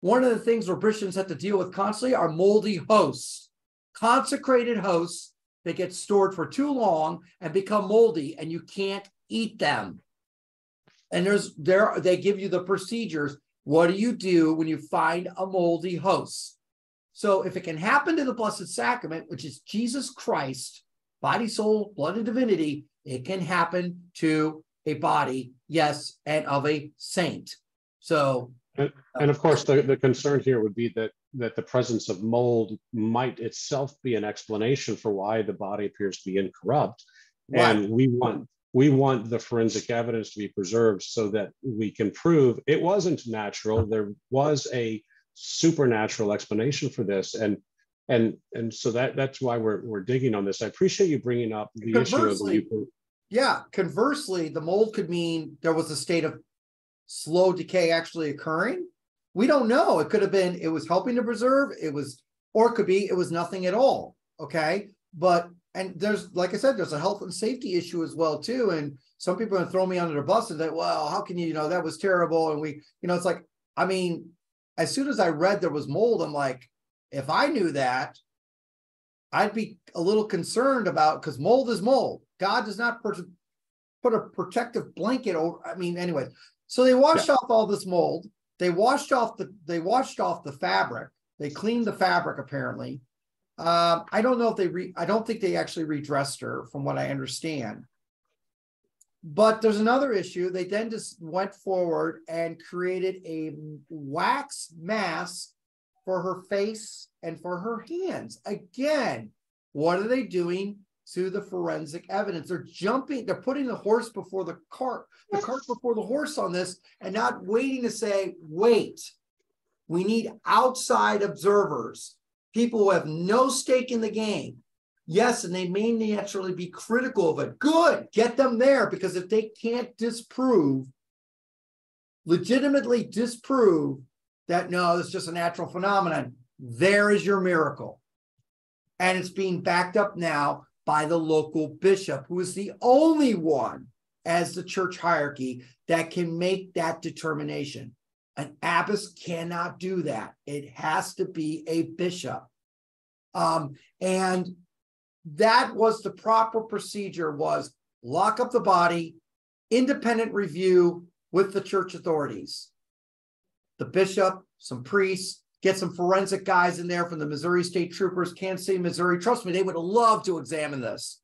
one of the things where Christians have to deal with constantly are moldy hosts, consecrated hosts that get stored for too long and become moldy, and you can't eat them. And they give you the procedures. What do you do when you find a moldy host? So if it can happen to the Blessed Sacrament, which is Jesus Christ, body, soul, blood, and divinity, it can happen to a body, yes, and of a saint. So, and of course, the concern here would be that the presence of mold might itself be an explanation for why the body appears to be incorrupt. Right. And we want the forensic evidence to be preserved so that we can prove it wasn't natural. There was a supernatural explanation for this, and so that's why we're digging on this. I appreciate you bringing up the issue of conversely, the mold could mean there was a state of slow decay actually occurring. We don't know. It could have been it was helping to preserve, or it could be it was nothing at all. Okay, and there's, like I said, there's a health and safety issue as well too. And some people are going to throw me under the bus and say, well, how can you, that was terrible. And it's like, I mean, as soon as I read there was mold, I'm like, if I knew that, I'd be a little concerned about, because mold is mold. God does not put a protective blanket over. I mean, anyway, so they washed off all this mold. They washed off the fabric. They cleaned the fabric apparently. I don't know if I don't think they actually redressed her, from what I understand. But there's another issue. They then just went forward and created a wax mask for her face and for her hands. Again, what are they doing to the forensic evidence? They're putting the horse before the cart before the horse on this, and not waiting to say, wait, we need outside observers, people who have no stake in the game. Yes, and they may naturally be critical of it. Good, get them there, because if they can't legitimately disprove that, no, it's just a natural phenomenon, there is your miracle. And it's being backed up now by the local bishop, who is the only one as the church hierarchy that can make that determination. An abbess cannot do that. It has to be a bishop. And that was the proper procedure, was lock up the body, independent review with the church authorities. The bishop, some priests, get some forensic guys in there from the Missouri State Troopers, Kansas City, Missouri. Trust me, they would love to examine this.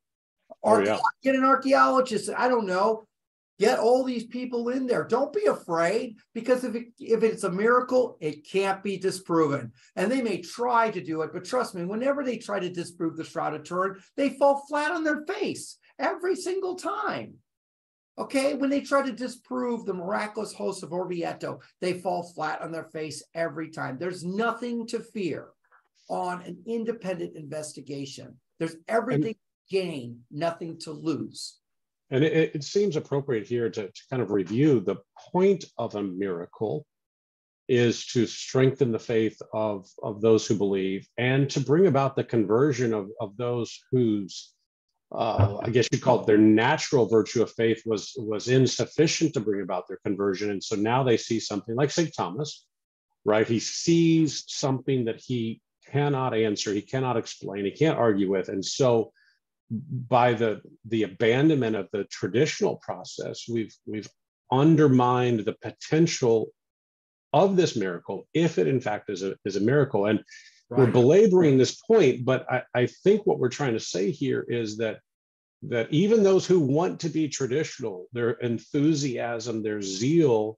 Get an archaeologist. I don't know. Get all these people in there. Don't be afraid, because if it's a miracle, it can't be disproven. And they may try to do it, but trust me, whenever they try to disprove the Shroud of Turin, they fall flat on their face every single time. Okay, when they try to disprove the miraculous host of Orvieto, they fall flat on their face every time. There's nothing to fear on an independent investigation. There's everything to gain, nothing to lose. And it seems appropriate here to kind of review the point of a miracle is to strengthen the faith of those who believe, and to bring about the conversion of those whose, I guess you'd call it, their natural virtue of faith was insufficient to bring about their conversion. And so now they see something like St. Thomas, right? He sees something that he cannot answer, he cannot explain, he can't argue with. And so by the abandonment of the traditional process, we've undermined the potential of this miracle, if it in fact is a miracle. And right, we're belaboring this point, but I think what we're trying to say here is that even those who want to be traditional, their enthusiasm, their zeal,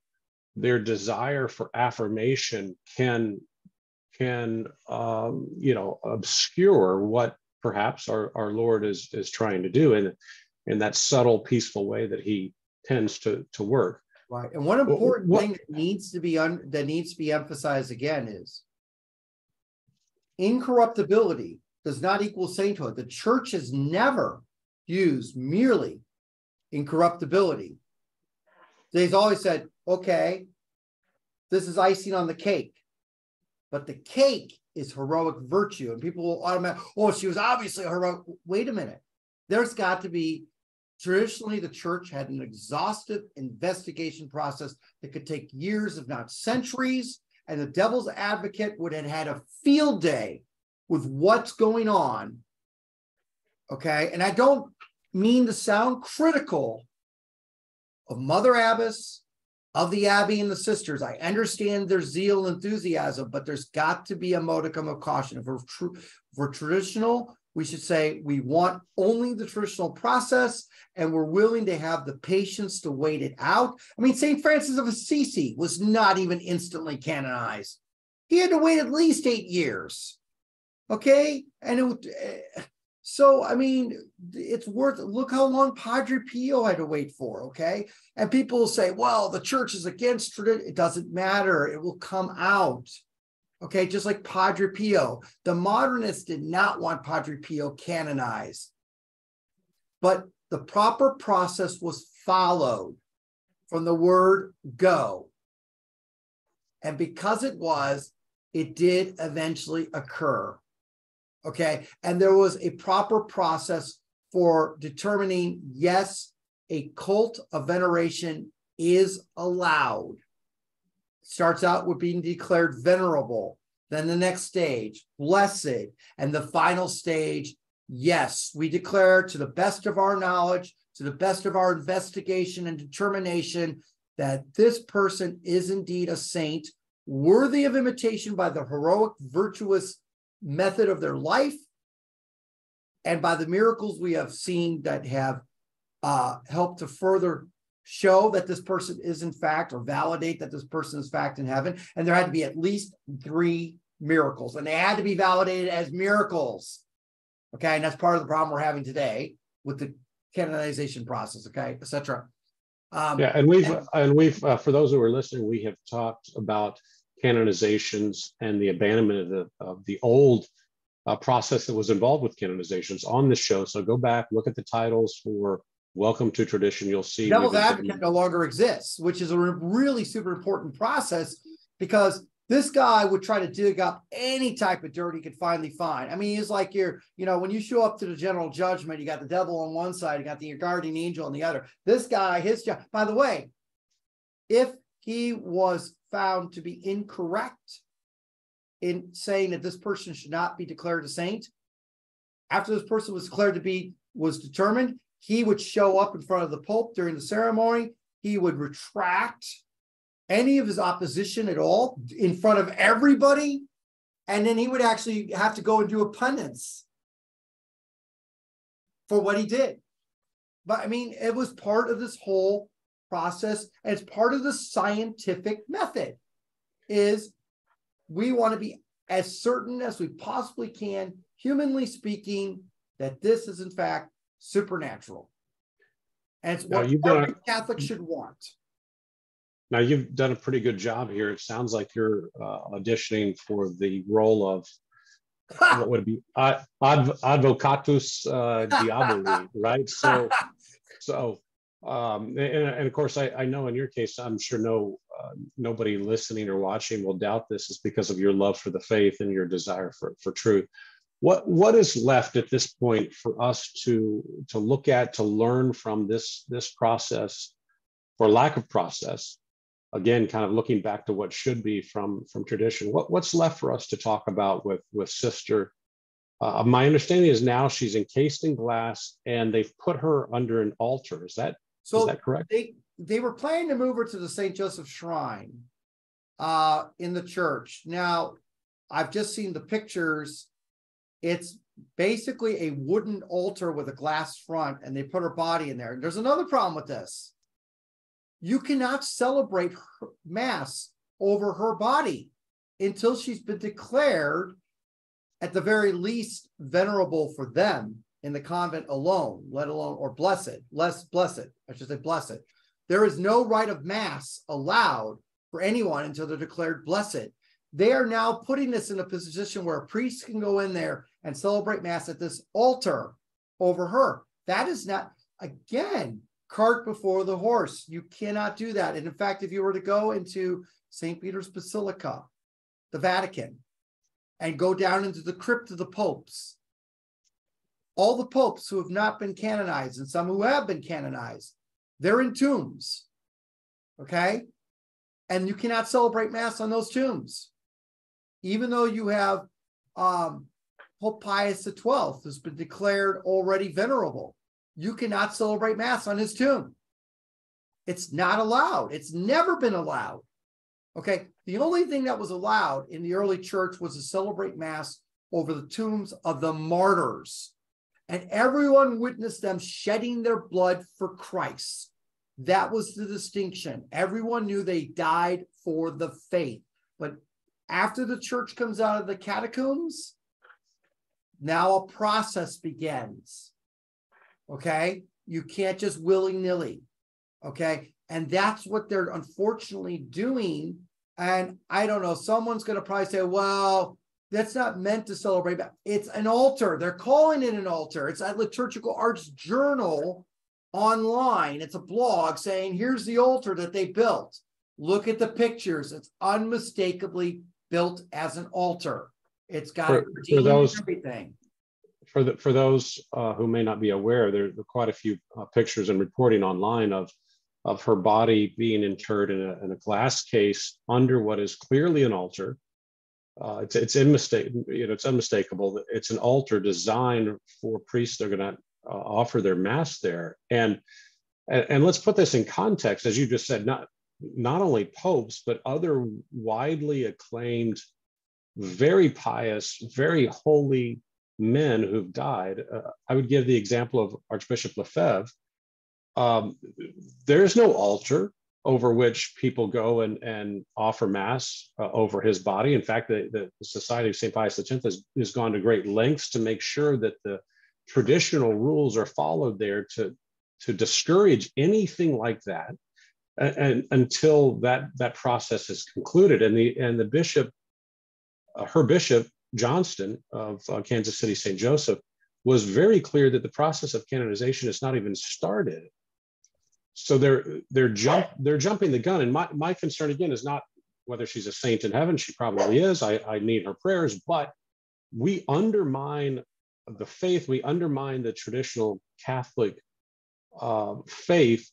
their desire for affirmation can obscure what perhaps our Lord is trying to do in that subtle, peaceful way that he tends to work. Right. And one important thing that needs to be emphasized again is incorruptibility does not equal sainthood. The church has never used merely incorruptibility. They've always said, okay, this is icing on the cake, but the cake is heroic virtue. And people will automatically, oh, she was obviously a heroic. Wait a minute. There's got to be, traditionally, the church had an exhaustive investigation process that could take years, if not centuries. And the devil's advocate would have had a field day with what's going on. Okay. And I don't mean to sound critical of Mother Abbess, of the Abbey and the sisters. I understand their zeal and enthusiasm, but there's got to be a modicum of caution. If we're traditional, we should say we want only the traditional process, and we're willing to have the patience to wait it out. I mean, St. Francis of Assisi was not even instantly canonized. He had to wait at least 8 years. Okay? And so, I mean, it's look how long Padre Pio had to wait for, okay? And people will say, well, the church is against tradition. It doesn't matter. It will come out, okay? Just like Padre Pio. The modernists did not want Padre Pio canonized. But the proper process was followed from the word go. And because it did eventually occur. Okay, and there was a proper process for determining, yes, a cult of veneration is allowed. Starts out with being declared venerable, then the next stage, blessed, and the final stage, yes, we declare to the best of our knowledge, to the best of our investigation and determination, that this person is indeed a saint, worthy of imitation by the heroic, virtuous method of their life, and by the miracles we have seen that have helped to further show that this person is in fact, or validate that this person is fact in heaven. And there had to be at least 3 miracles, and they had to be validated as miracles. Okay, and that's part of the problem we're having today with the canonization process. Okay, etc. Yeah, and we've for those who are listening, we have talked about canonizations and the abandonment of the old process that was involved with canonizations on this show. So go back, look at the titles for Welcome to Tradition. You'll see Devil's Advocate no longer exists, which is a really super important process, because this guy would try to dig up any type of dirt he could finally find. I mean, he's like when you show up to the general judgment, you got the devil on one side, you got your guardian angel on the other. This guy, his job, by the way, if he was found to be incorrect in saying that this person should not be declared a saint, after this person was declared to was determined, he would show up in front of the Pope during the ceremony. He would retract any of his opposition at all in front of everybody, and then he would actually have to go and do a penance for what he did. But I mean, it was part of this whole process, and it's part of the scientific method, is we want to be as certain as we possibly can, humanly speaking, that this is in fact supernatural. And it's what every Catholic should want. Now, you've done a pretty good job here. It sounds like you're auditioning for the role of what would it be? Advocatus diaboli, right? And of course, I know in your case, I'm sure nobody listening or watching will doubt this is because of your love for the faith and your desire for truth. What is left at this point for us to look at, to learn from this process, or lack of process? Again, kind of looking back to what should be from tradition. What's left for us to talk about with Sister? My understanding is now she's encased in glass, and they've put her under an altar. Is that correct? They were planning to move her to the St. Joseph Shrine in the church. Now, I've just seen the pictures. It's basically a wooden altar with a glass front, and they put her body in there. There's another problem with this. You cannot celebrate Mass over her body until she's been declared, at the very least, venerable for them in the convent alone, let alone, or blessed. There is no rite of Mass allowed for anyone until they're declared blessed. They are now putting this in a position where a priest can go in there and celebrate Mass at this altar over her. That is not, again, cart before the horse. You cannot do that. And in fact, if you were to go into St. Peter's Basilica, the Vatican, and go down into the crypt of the popes, all the popes who have not been canonized and some who have been canonized, they're in tombs, okay? And you cannot celebrate Mass on those tombs. Even though you have Pope Pius XII, who's been declared already venerable, you cannot celebrate Mass on his tomb. It's not allowed. It's never been allowed. Okay. The only thing that was allowed in the early church was to celebrate Mass over the tombs of the martyrs. And everyone witnessed them shedding their blood for Christ. That was the distinction. Everyone knew they died for the faith. But after the church comes out of the catacombs, now a process begins. Okay, you can't just willy-nilly. Okay, and that's what they're unfortunately doing. And I don't know, someone's going to probably say, well, that's not meant to celebrate. It's an altar. They're calling it an altar. It's at Liturgical Arts Journal online. It's a blog saying, here's the altar that they built. Look at the pictures. It's unmistakably built as an altar. It's got everything. For those who may not be aware, there are quite a few pictures and reporting online of her body being interred in a glass case under what is clearly an altar. It's unmistakable that it's an altar designed for priests that are going to offer their Mass there. And let's put this in context, as you just said, not only popes, but other widely acclaimed, very pious, very holy men who've died. I would give the example of Archbishop Lefebvre. There's no altar over which people go and offer Mass over his body. In fact, the Society of St. Pius X has gone to great lengths to make sure that the traditional rules are followed there to discourage anything like that, and until that process is concluded. And the bishop, her bishop, Johnston of Kansas City St. Joseph, was very clear that the process of canonization is not even started. So they're jumping the gun. And my concern again is not whether she's a saint in heaven. She probably is. I need her prayers, but we undermine the faith. We undermine the traditional Catholic faith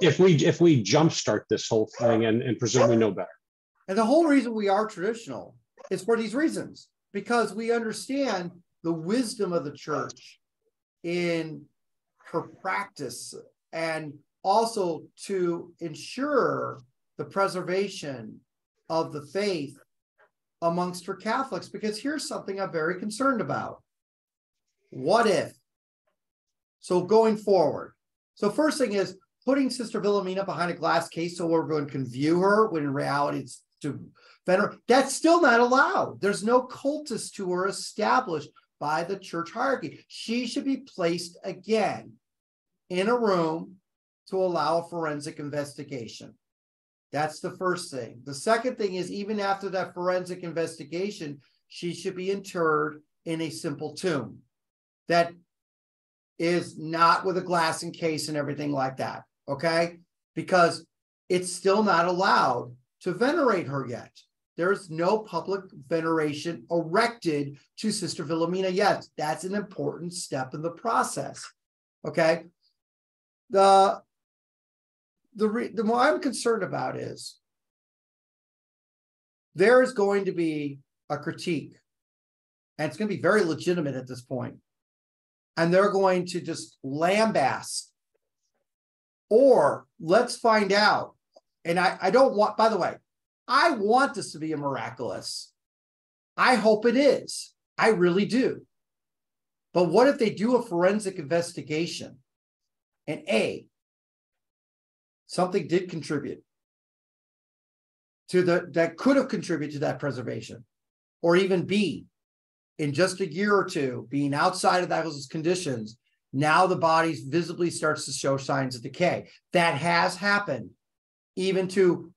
if we jumpstart this whole thing and presume we know better. And the whole reason we are traditional is for these reasons, because we understand the wisdom of the church in her practice, and also to ensure the preservation of the faith amongst her Catholics. Because here's something I'm very concerned about. What if? So going forward. So first thing is, putting Sister Wilhelmina behind a glass case so everyone can view her, when in reality it's to venerate, that's still not allowed. There's no cultus to her established by the church hierarchy. She should be placed again in a room to allow a forensic investigation. That's the first thing. The second thing is, even after that forensic investigation, she should be interred in a simple tomb that is not with a glass encase and everything like that, okay? Because it's still not allowed to venerate her yet. There's no public veneration erected to Sister Wilhelmina yet. That's an important step in the process, okay? The more I'm concerned about is there is going to be a critique, and it's going to be very legitimate at this point, and they're going to just lambaste, or let's find out. And I don't want, by the way, I want this to be a miraculous. I hope it is. I really do. But what if they do a forensic investigation and something did contribute to that could have contributed to that preservation, or even B, in just a year or two, being outside of those conditions, now the body visibly starts to show signs of decay. That has happened, even to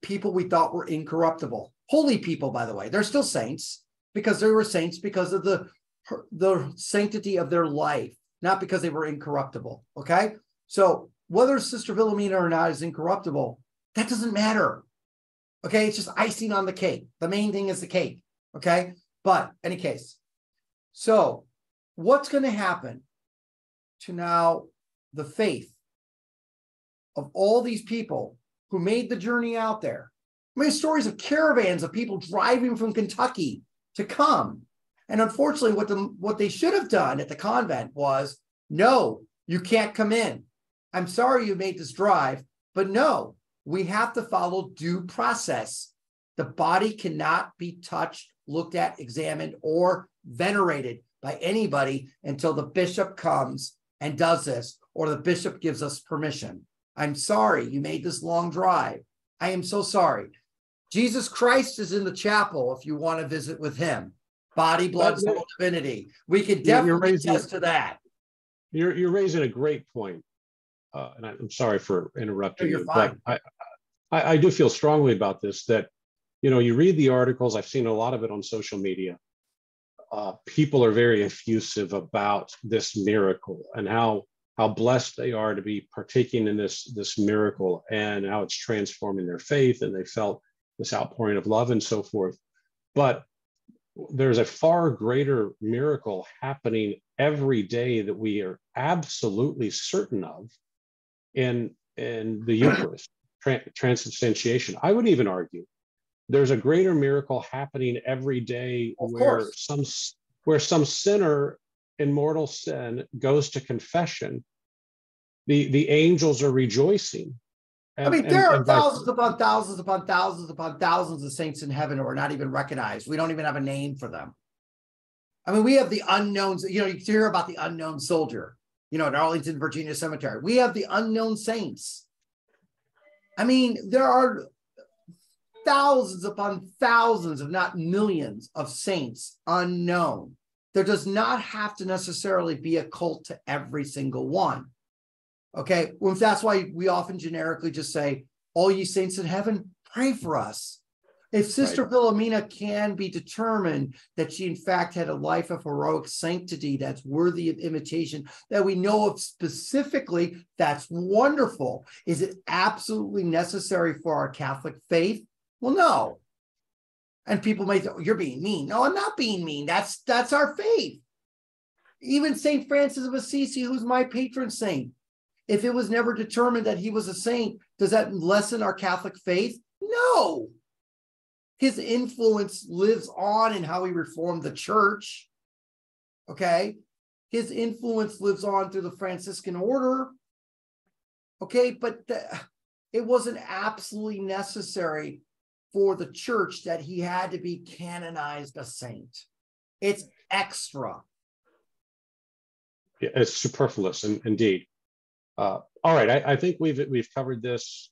people we thought were incorruptible. Holy people, by the way, they're still saints because they were saints because of the sanctity of their life, not because they were incorruptible. Okay, so whether Sister Wilhelmina or not is incorruptible, that doesn't matter. Okay, it's just icing on the cake. The main thing is the cake. Okay, but any case, so what's going to happen to now the faith of all these people who made the journey out there? I mean, stories of caravans of people driving from Kentucky to come. And unfortunately, what they should have done at the convent was, no, you can't come in. I'm sorry you made this drive, but no, we have to follow due process. The body cannot be touched, looked at, examined, or venerated by anybody until the bishop comes and does this, or the bishop gives us permission. I'm sorry you made this long drive. I am so sorry. Jesus Christ is in the chapel if you want to visit with him. Body, blood, soul, divinity. We could definitely attest to that. You're raising a great point. And I'm sorry for interrupting you, fine. but I do feel strongly about this, that, you know, you read the articles, I've seen a lot of it on social media. People are very effusive about this miracle and how blessed they are to be partaking in this miracle, and how it's transforming their faith, and they felt this outpouring of love and so forth. But there's a far greater miracle happening every day that we are absolutely certain of in the Eucharist, transubstantiation. I would even argue there's a greater miracle happening every day where some sinner in mortal sin goes to confession. The angels are rejoicing. I mean, there are thousands upon thousands upon thousands upon thousands of saints in heaven who are not even recognized. We don't even have a name for them. I mean, we have the unknowns. You know, you hear about the unknown soldier, you know, at Arlington, Virginia Cemetery. We have the unknown saints. I mean, there are thousands upon thousands, if not millions, of saints unknown. There does not have to necessarily be a cult to every single one. Okay, well, that's why we often generically just say, all ye saints in heaven, pray for us. If Sister Wilhelmina can be determined that she in fact had a life of heroic sanctity that's worthy of imitation, that we know of specifically, that's wonderful. Is it absolutely necessary for our Catholic faith? Well, no. And people may think, oh, you're being mean. No, I'm not being mean. That's our faith. Even St. Francis of Assisi, who's my patron saint, if it was never determined that he was a saint, does that lessen our Catholic faith? No. His influence lives on in how he reformed the church. Okay. His influence lives on through the Franciscan order. Okay. But it wasn't absolutely necessary for the church that he had to be canonized a saint. It's extra. Yeah, it's superfluous, indeed. All right, I think we've covered this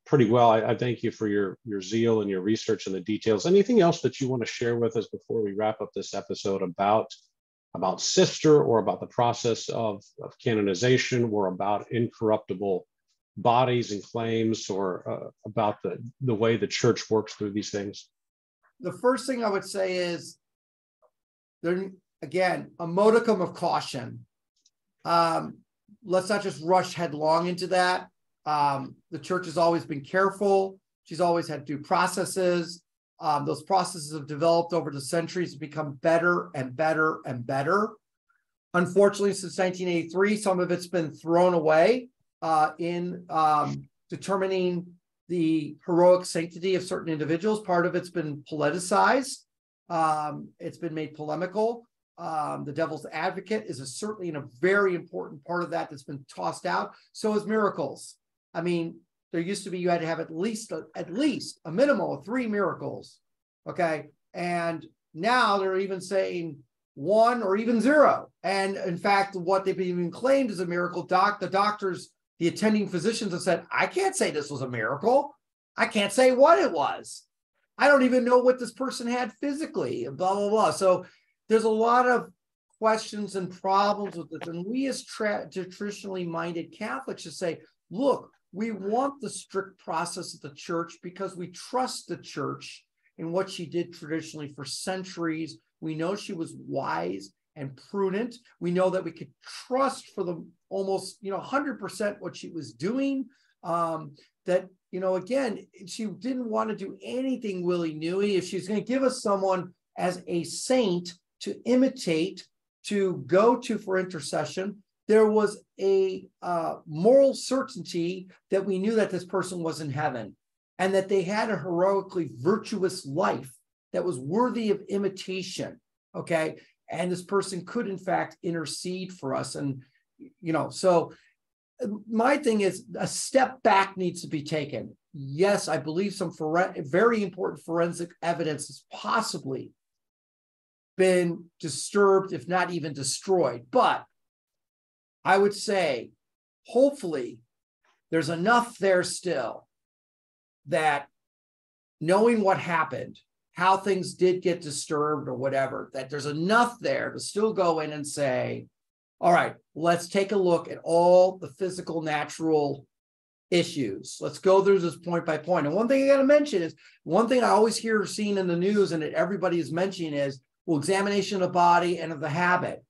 pretty well. I thank you for your zeal and your research and the details. Anything else that you want to share with us before we wrap up this episode about sister, or about the process of canonization, or about incorruptible bodies and claims, or about the way the church works through these things? The first thing I would say is, there again, a modicum of caution. Let's not just rush headlong into that. The church has always been careful. She's always had due processes. Those processes have developed over the centuries to become better and better and better. Unfortunately, since 1983, some of it's been thrown away in determining the heroic sanctity of certain individuals. Part of it's been politicized. It's been made polemical. The devil's advocate is certainly a very important part of that's been tossed out. So is miracles. I mean, there used to be, you had to have at least a minimum of 3 miracles. Okay. And now they're even saying 1 or even 0. And in fact, what they've even claimed is a miracle, the doctors, the attending physicians have said, I can't say this was a miracle. I can't say what it was. I don't even know what this person had physically, blah, blah, blah. So there's a lot of questions and problems with this. And we as traditionally minded Catholics should say, look, we want the strict process of the church because we trust the church in what she did traditionally for centuries. We know she was wise and prudent. We know that we could trust for the almost, 100% what she was doing. That, again, she didn't want to do anything willy-nilly. If she's going to give us someone as a saint to imitate, to go to for intercession, there was a moral certainty that we knew that this person was in heaven and that they had a heroically virtuous life that was worthy of imitation, okay? And this person could, in fact, intercede for us. And, so my thing is a step back needs to be taken. Yes, I believe some very important forensic evidence has possibly been disturbed, if not even destroyed. But I would say, hopefully, there's enough there still that knowing what happened, how things did get disturbed or whatever, that there's enough there to still go in and say, all right, let's take a look at all the physical, natural issues. Let's go through this point by point. And one thing I got to mention is, one thing I always hear seen in the news and that everybody is mentioning is, well, examination of the body and of the habit.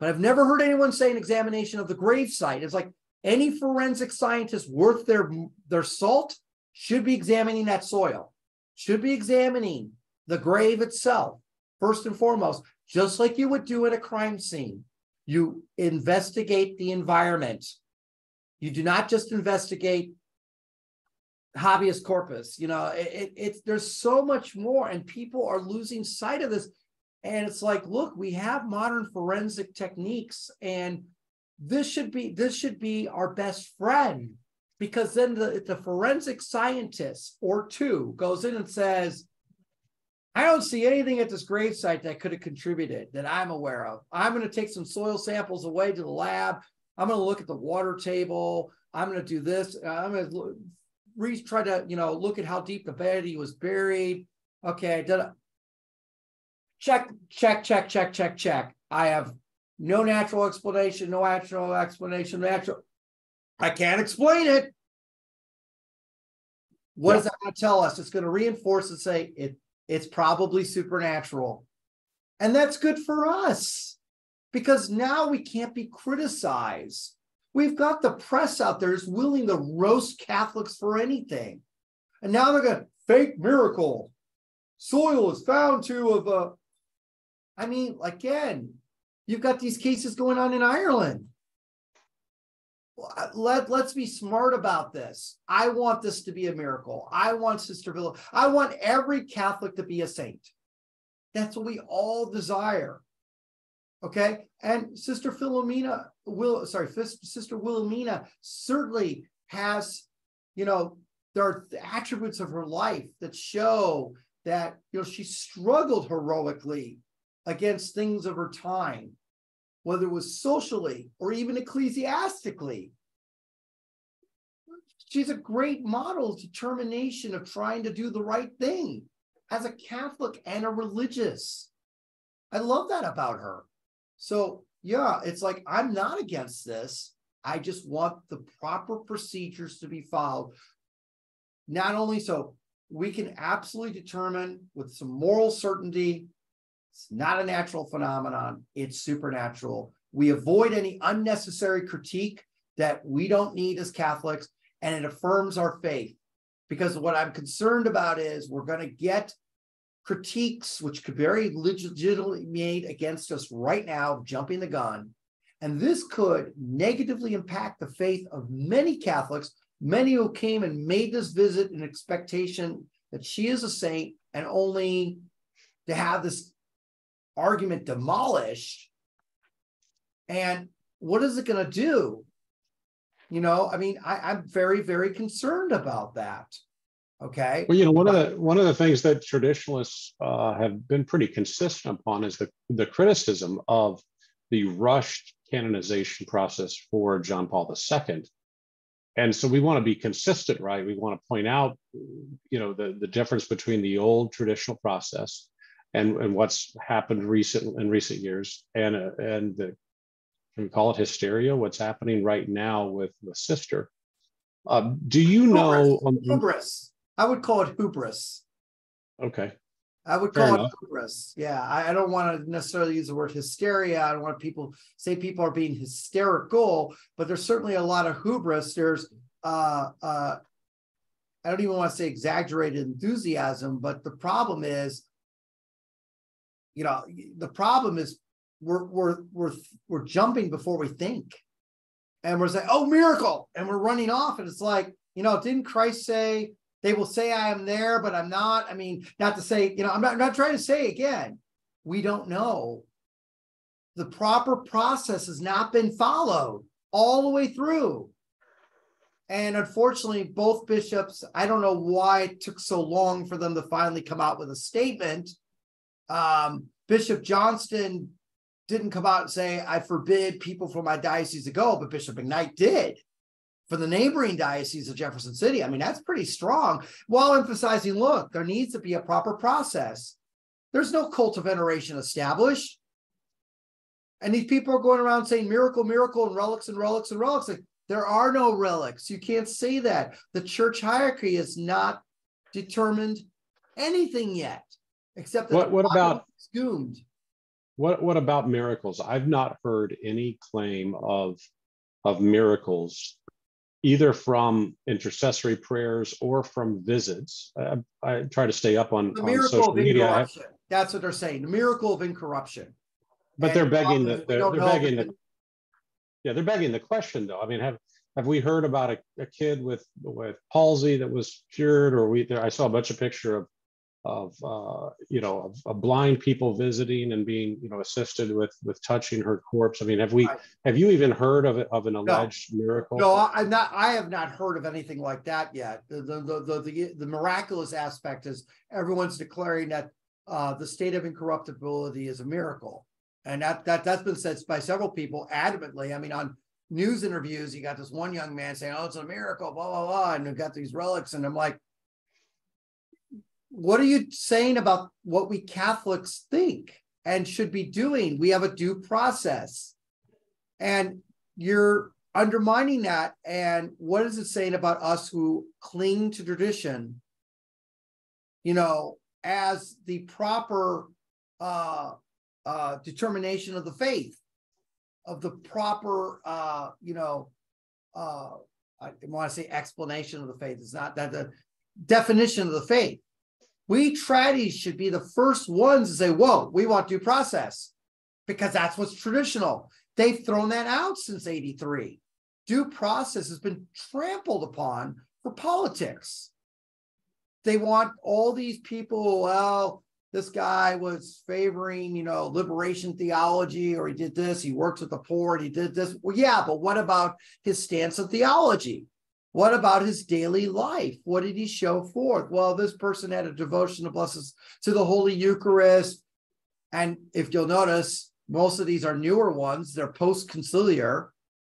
But I've never heard anyone say an examination of the grave site. It's like any forensic scientist worth their salt should be examining that soil, should be examining the grave itself, first and foremost, just like you would do at a crime scene. You investigate the environment. You do not just investigate habeas corpus. There's so much more, and people are losing sight of this. And it's like, look, we have modern forensic techniques, and this should be our best friend, because then the forensic scientist or two goes in and says, I don't see anything at this gravesite that could have contributed that I'm aware of. I'm going to take some soil samples away to the lab. I'm going to look at the water table. I'm going to do this. I'm going to try to, look at how deep the body was buried. Okay, check. I have no natural explanation, I can't explain it. What is that going to tell us? It's going to reinforce and say it's probably supernatural. And that's good for us, because now we can't be criticized. We've got the press out there is willing to roast Catholics for anything. And now they're going, fake miracle. Soil is found to have again, you've got these cases going on in Ireland. Let's be smart about this. I want this to be a miracle. I want Sister Wilhemina. I want every Catholic to be a saint. That's what we all desire. Okay? And Sister Wilhemina certainly has, there are attributes of her life that show that, she struggled heroically against things of her time, whether it was socially or even ecclesiastically. she's a great model of determination of trying to do the right thing as a Catholic and a religious. I love that about her. So yeah, it's like, I'm not against this. I just want the proper procedures to be followed. Not only so we can absolutely determine with some moral certainty, it's not a natural phenomenon, it's supernatural. We avoid any unnecessary critique that we don't need as Catholics, and it affirms our faith. Because what I'm concerned about is we're going to get critiques which could very legitimately be made against us right now, jumping the gun. And this could negatively impact the faith of many Catholics, many who came and made this visit in expectation that she is a saint, and only to have this argument demolished. And what is it going to do? You know, I mean, I'm very, very concerned about that. Okay. Well, you know, one of the things that traditionalists have been pretty consistent upon is the criticism of the rushed canonization process for John Paul II. And so we want to be consistent, right? We want to point out, you know, the difference between the old traditional process and what's happened in recent years, and the, can we call it hysteria? What's happening right now with Sister? Do you know? Hubris. I would call it hubris. Okay. I would call it hubris. Yeah, I don't want to necessarily use the word hysteria. I don't want people say people are being hysterical, but there's certainly a lot of hubris. There's I don't even want to say exaggerated enthusiasm, but the problem is, you know, we're jumping before we think, and we're saying, oh, miracle, and we're running off, and it's like, you know, didn't Christ say, they will say I am there, but I'm not? I mean, not to say, you know, I'm not trying to say again, we don't know. The proper process has not been followed all the way through. And unfortunately, both bishops, I don't know why it took so long for them to finally come out with a statement. Bishop Johnston didn't come out and say, I forbid people from my diocese to go, but Bishop McKnight did. For the neighboring diocese of Jefferson City, I mean, that's pretty strong, while emphasizing, look, there needs to be a proper process. There's no cult of veneration established. And these people are going around saying miracle, miracle, and relics and relics and relics. Like, there are no relics. You can't say that. The church hierarchy has not determined anything yet, except that what about doomed. What about miracles? I've not heard any claim of miracles, either from intercessory prayers or from visits. I try to stay up on social media. That's what they're saying. The miracle of incorruption. But they're begging the question, though. I mean, have we heard about a kid with palsy that was cured, or I saw a bunch of picture of blind people visiting and being, you know, assisted with touching her corpse. I mean, have you even heard of an alleged miracle? No, I have not heard of anything like that yet. The miraculous aspect is everyone's declaring that the state of incorruptibility is a miracle, and that's been said by several people adamantly. I mean, on news interviews, you got this one young man saying, "Oh, it's a miracle," blah blah blah, and we've got these relics, and I'm like, what are you saying about what we Catholics think and should be doing? We have a due process, and you're undermining that. And what is it saying about us who cling to tradition, you know, as the proper determination of the faith, of the proper, I want to say explanation of the faith. It's not that the definition of the faith. We tradies should be the first ones to say, whoa, we want due process, because that's what's traditional. They've thrown that out since '83. Due process has been trampled upon for politics. They want all these people, well, this guy was favoring, you know, liberation theology, or he did this, he works with the poor, and he did this. Well, yeah, but what about his stance on theology? What about his daily life? What did he show forth? Well, this person had a devotion to blesses to the Holy Eucharist. And if you'll notice, most of these are newer ones. They're post-conciliar.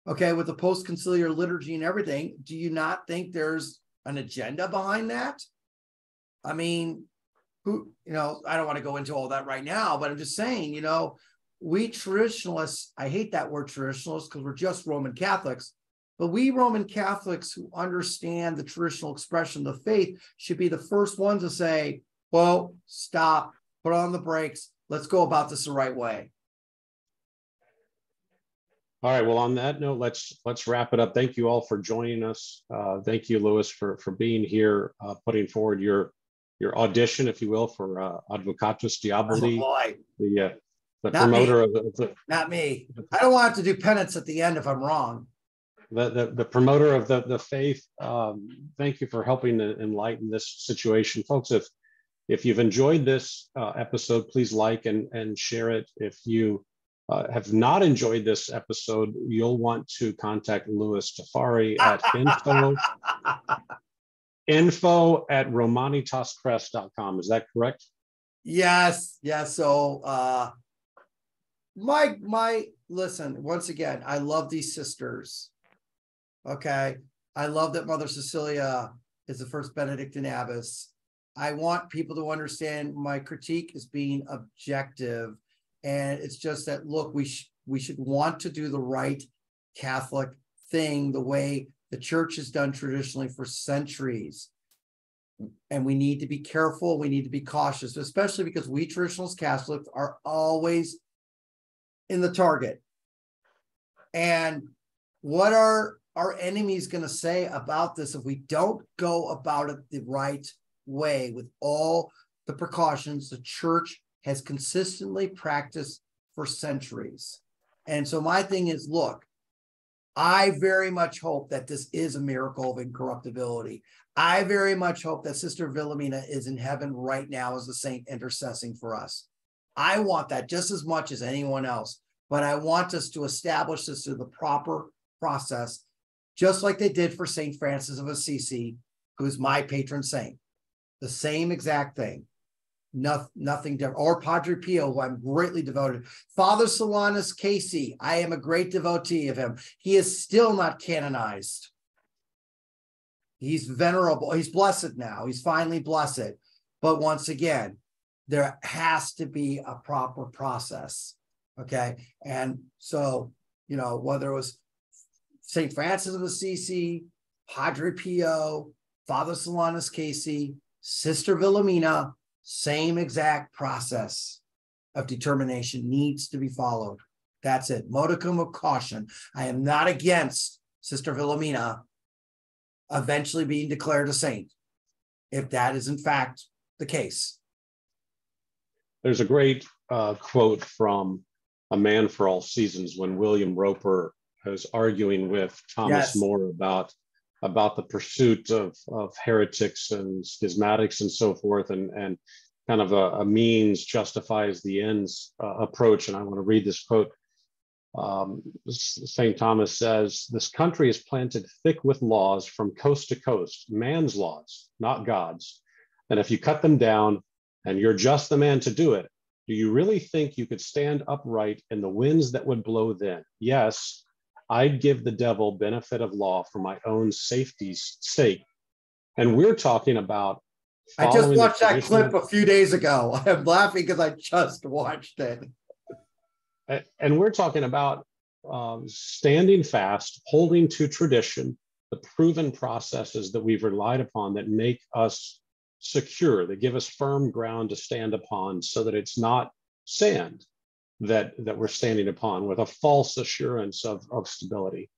okay, with the post-conciliar liturgy and everything, do you not think there's an agenda behind that? I mean, I don't want to go into all that right now, but I'm just saying, we traditionalists, I hate that word traditionalists because we're just Roman Catholics, but we Roman Catholics who understand the traditional expression of the faith should be the first ones to say, well, stop, put on the brakes, let's go about this the right way. All right. Well, on that note, let's wrap it up. Thank you all for joining us. Thank you, Louis, for being here, putting forward your audition, if you will, for Advocatus Diaboli, the not promoter me. of not me. I don't want to do penance at the end if I'm wrong. The promoter of the faith. Thank you for helping to enlighten this situation, folks. If you've enjoyed this episode, please like and share it. If you have not enjoyed this episode, you'll want to contact Louis Tofari at info@romanitaspress.com. Is that correct? Yes. So listen, once again, I love these sisters. Okay. I love that Mother Cecilia is the first Benedictine abbess. I want people to understand my critique is being objective. And it's just that, look, we should want to do the right Catholic thing the way the church has done traditionally for centuries. And we need to be careful. We need to be cautious, especially because we traditionalist Catholics are always in the target. And what are our enemies going to say about this if we don't go about it the right way with all the precautions the church has consistently practiced for centuries? And so my thing is, look, I very much hope that this is a miracle of incorruptibility. I very much hope that Sister Wilhemina is in heaven right now as the saint intercessing for us. I want that just as much as anyone else, but I want us to establish this through the proper process, just like they did for St. Francis of Assisi, who's my patron saint. The same exact thing. Nothing different. Or Padre Pio, who I'm greatly devoted. Father Solanus Casey, I am a great devotee of him. He is still not canonized. He's venerable. He's blessed now. He's finally blessed. But once again, there has to be a proper process. Okay. And so, whether it was St. Francis of Assisi, Padre Pio, Father Solanus Casey, Sister Wilhemina, same exact process of determination needs to be followed. That's it. Modicum of caution. I am not against Sister Wilhemina eventually being declared a saint, if that is in fact the case. There's a great quote from A Man for All Seasons when William Roper was arguing with Thomas More about the pursuit of heretics and schismatics and so forth, and kind of a means justifies the ends approach. And I want to read this quote. St. Thomas says, "This country is planted thick with laws from coast to coast, man's laws, not God's. And if you cut them down and you're just the man to do it, do you really think you could stand upright in the winds that would blow then? Yes, I'd give the devil benefit of law for my own safety's sake." And we're talking about, I just watched that clip a few days ago. I'm laughing because I just watched it. And we're talking about standing fast, holding to tradition, the proven processes that we've relied upon that make us secure, that give us firm ground to stand upon, so that it's not sand that we're standing upon with a false assurance of stability.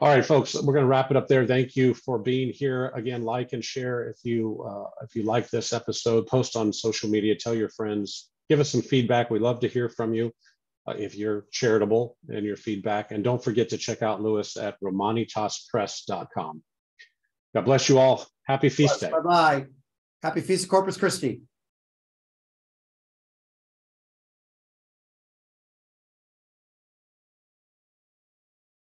All right, folks, we're going to wrap it up there. Thank you for being here. Again, like and share if you like this episode. Post on social media, tell your friends, give us some feedback. We'd love to hear from you if you're charitable in your feedback. And don't forget to check out Louis at romanitaspress.com. God bless you all. Happy feast day. Bye-bye. Happy Feast of Corpus Christi.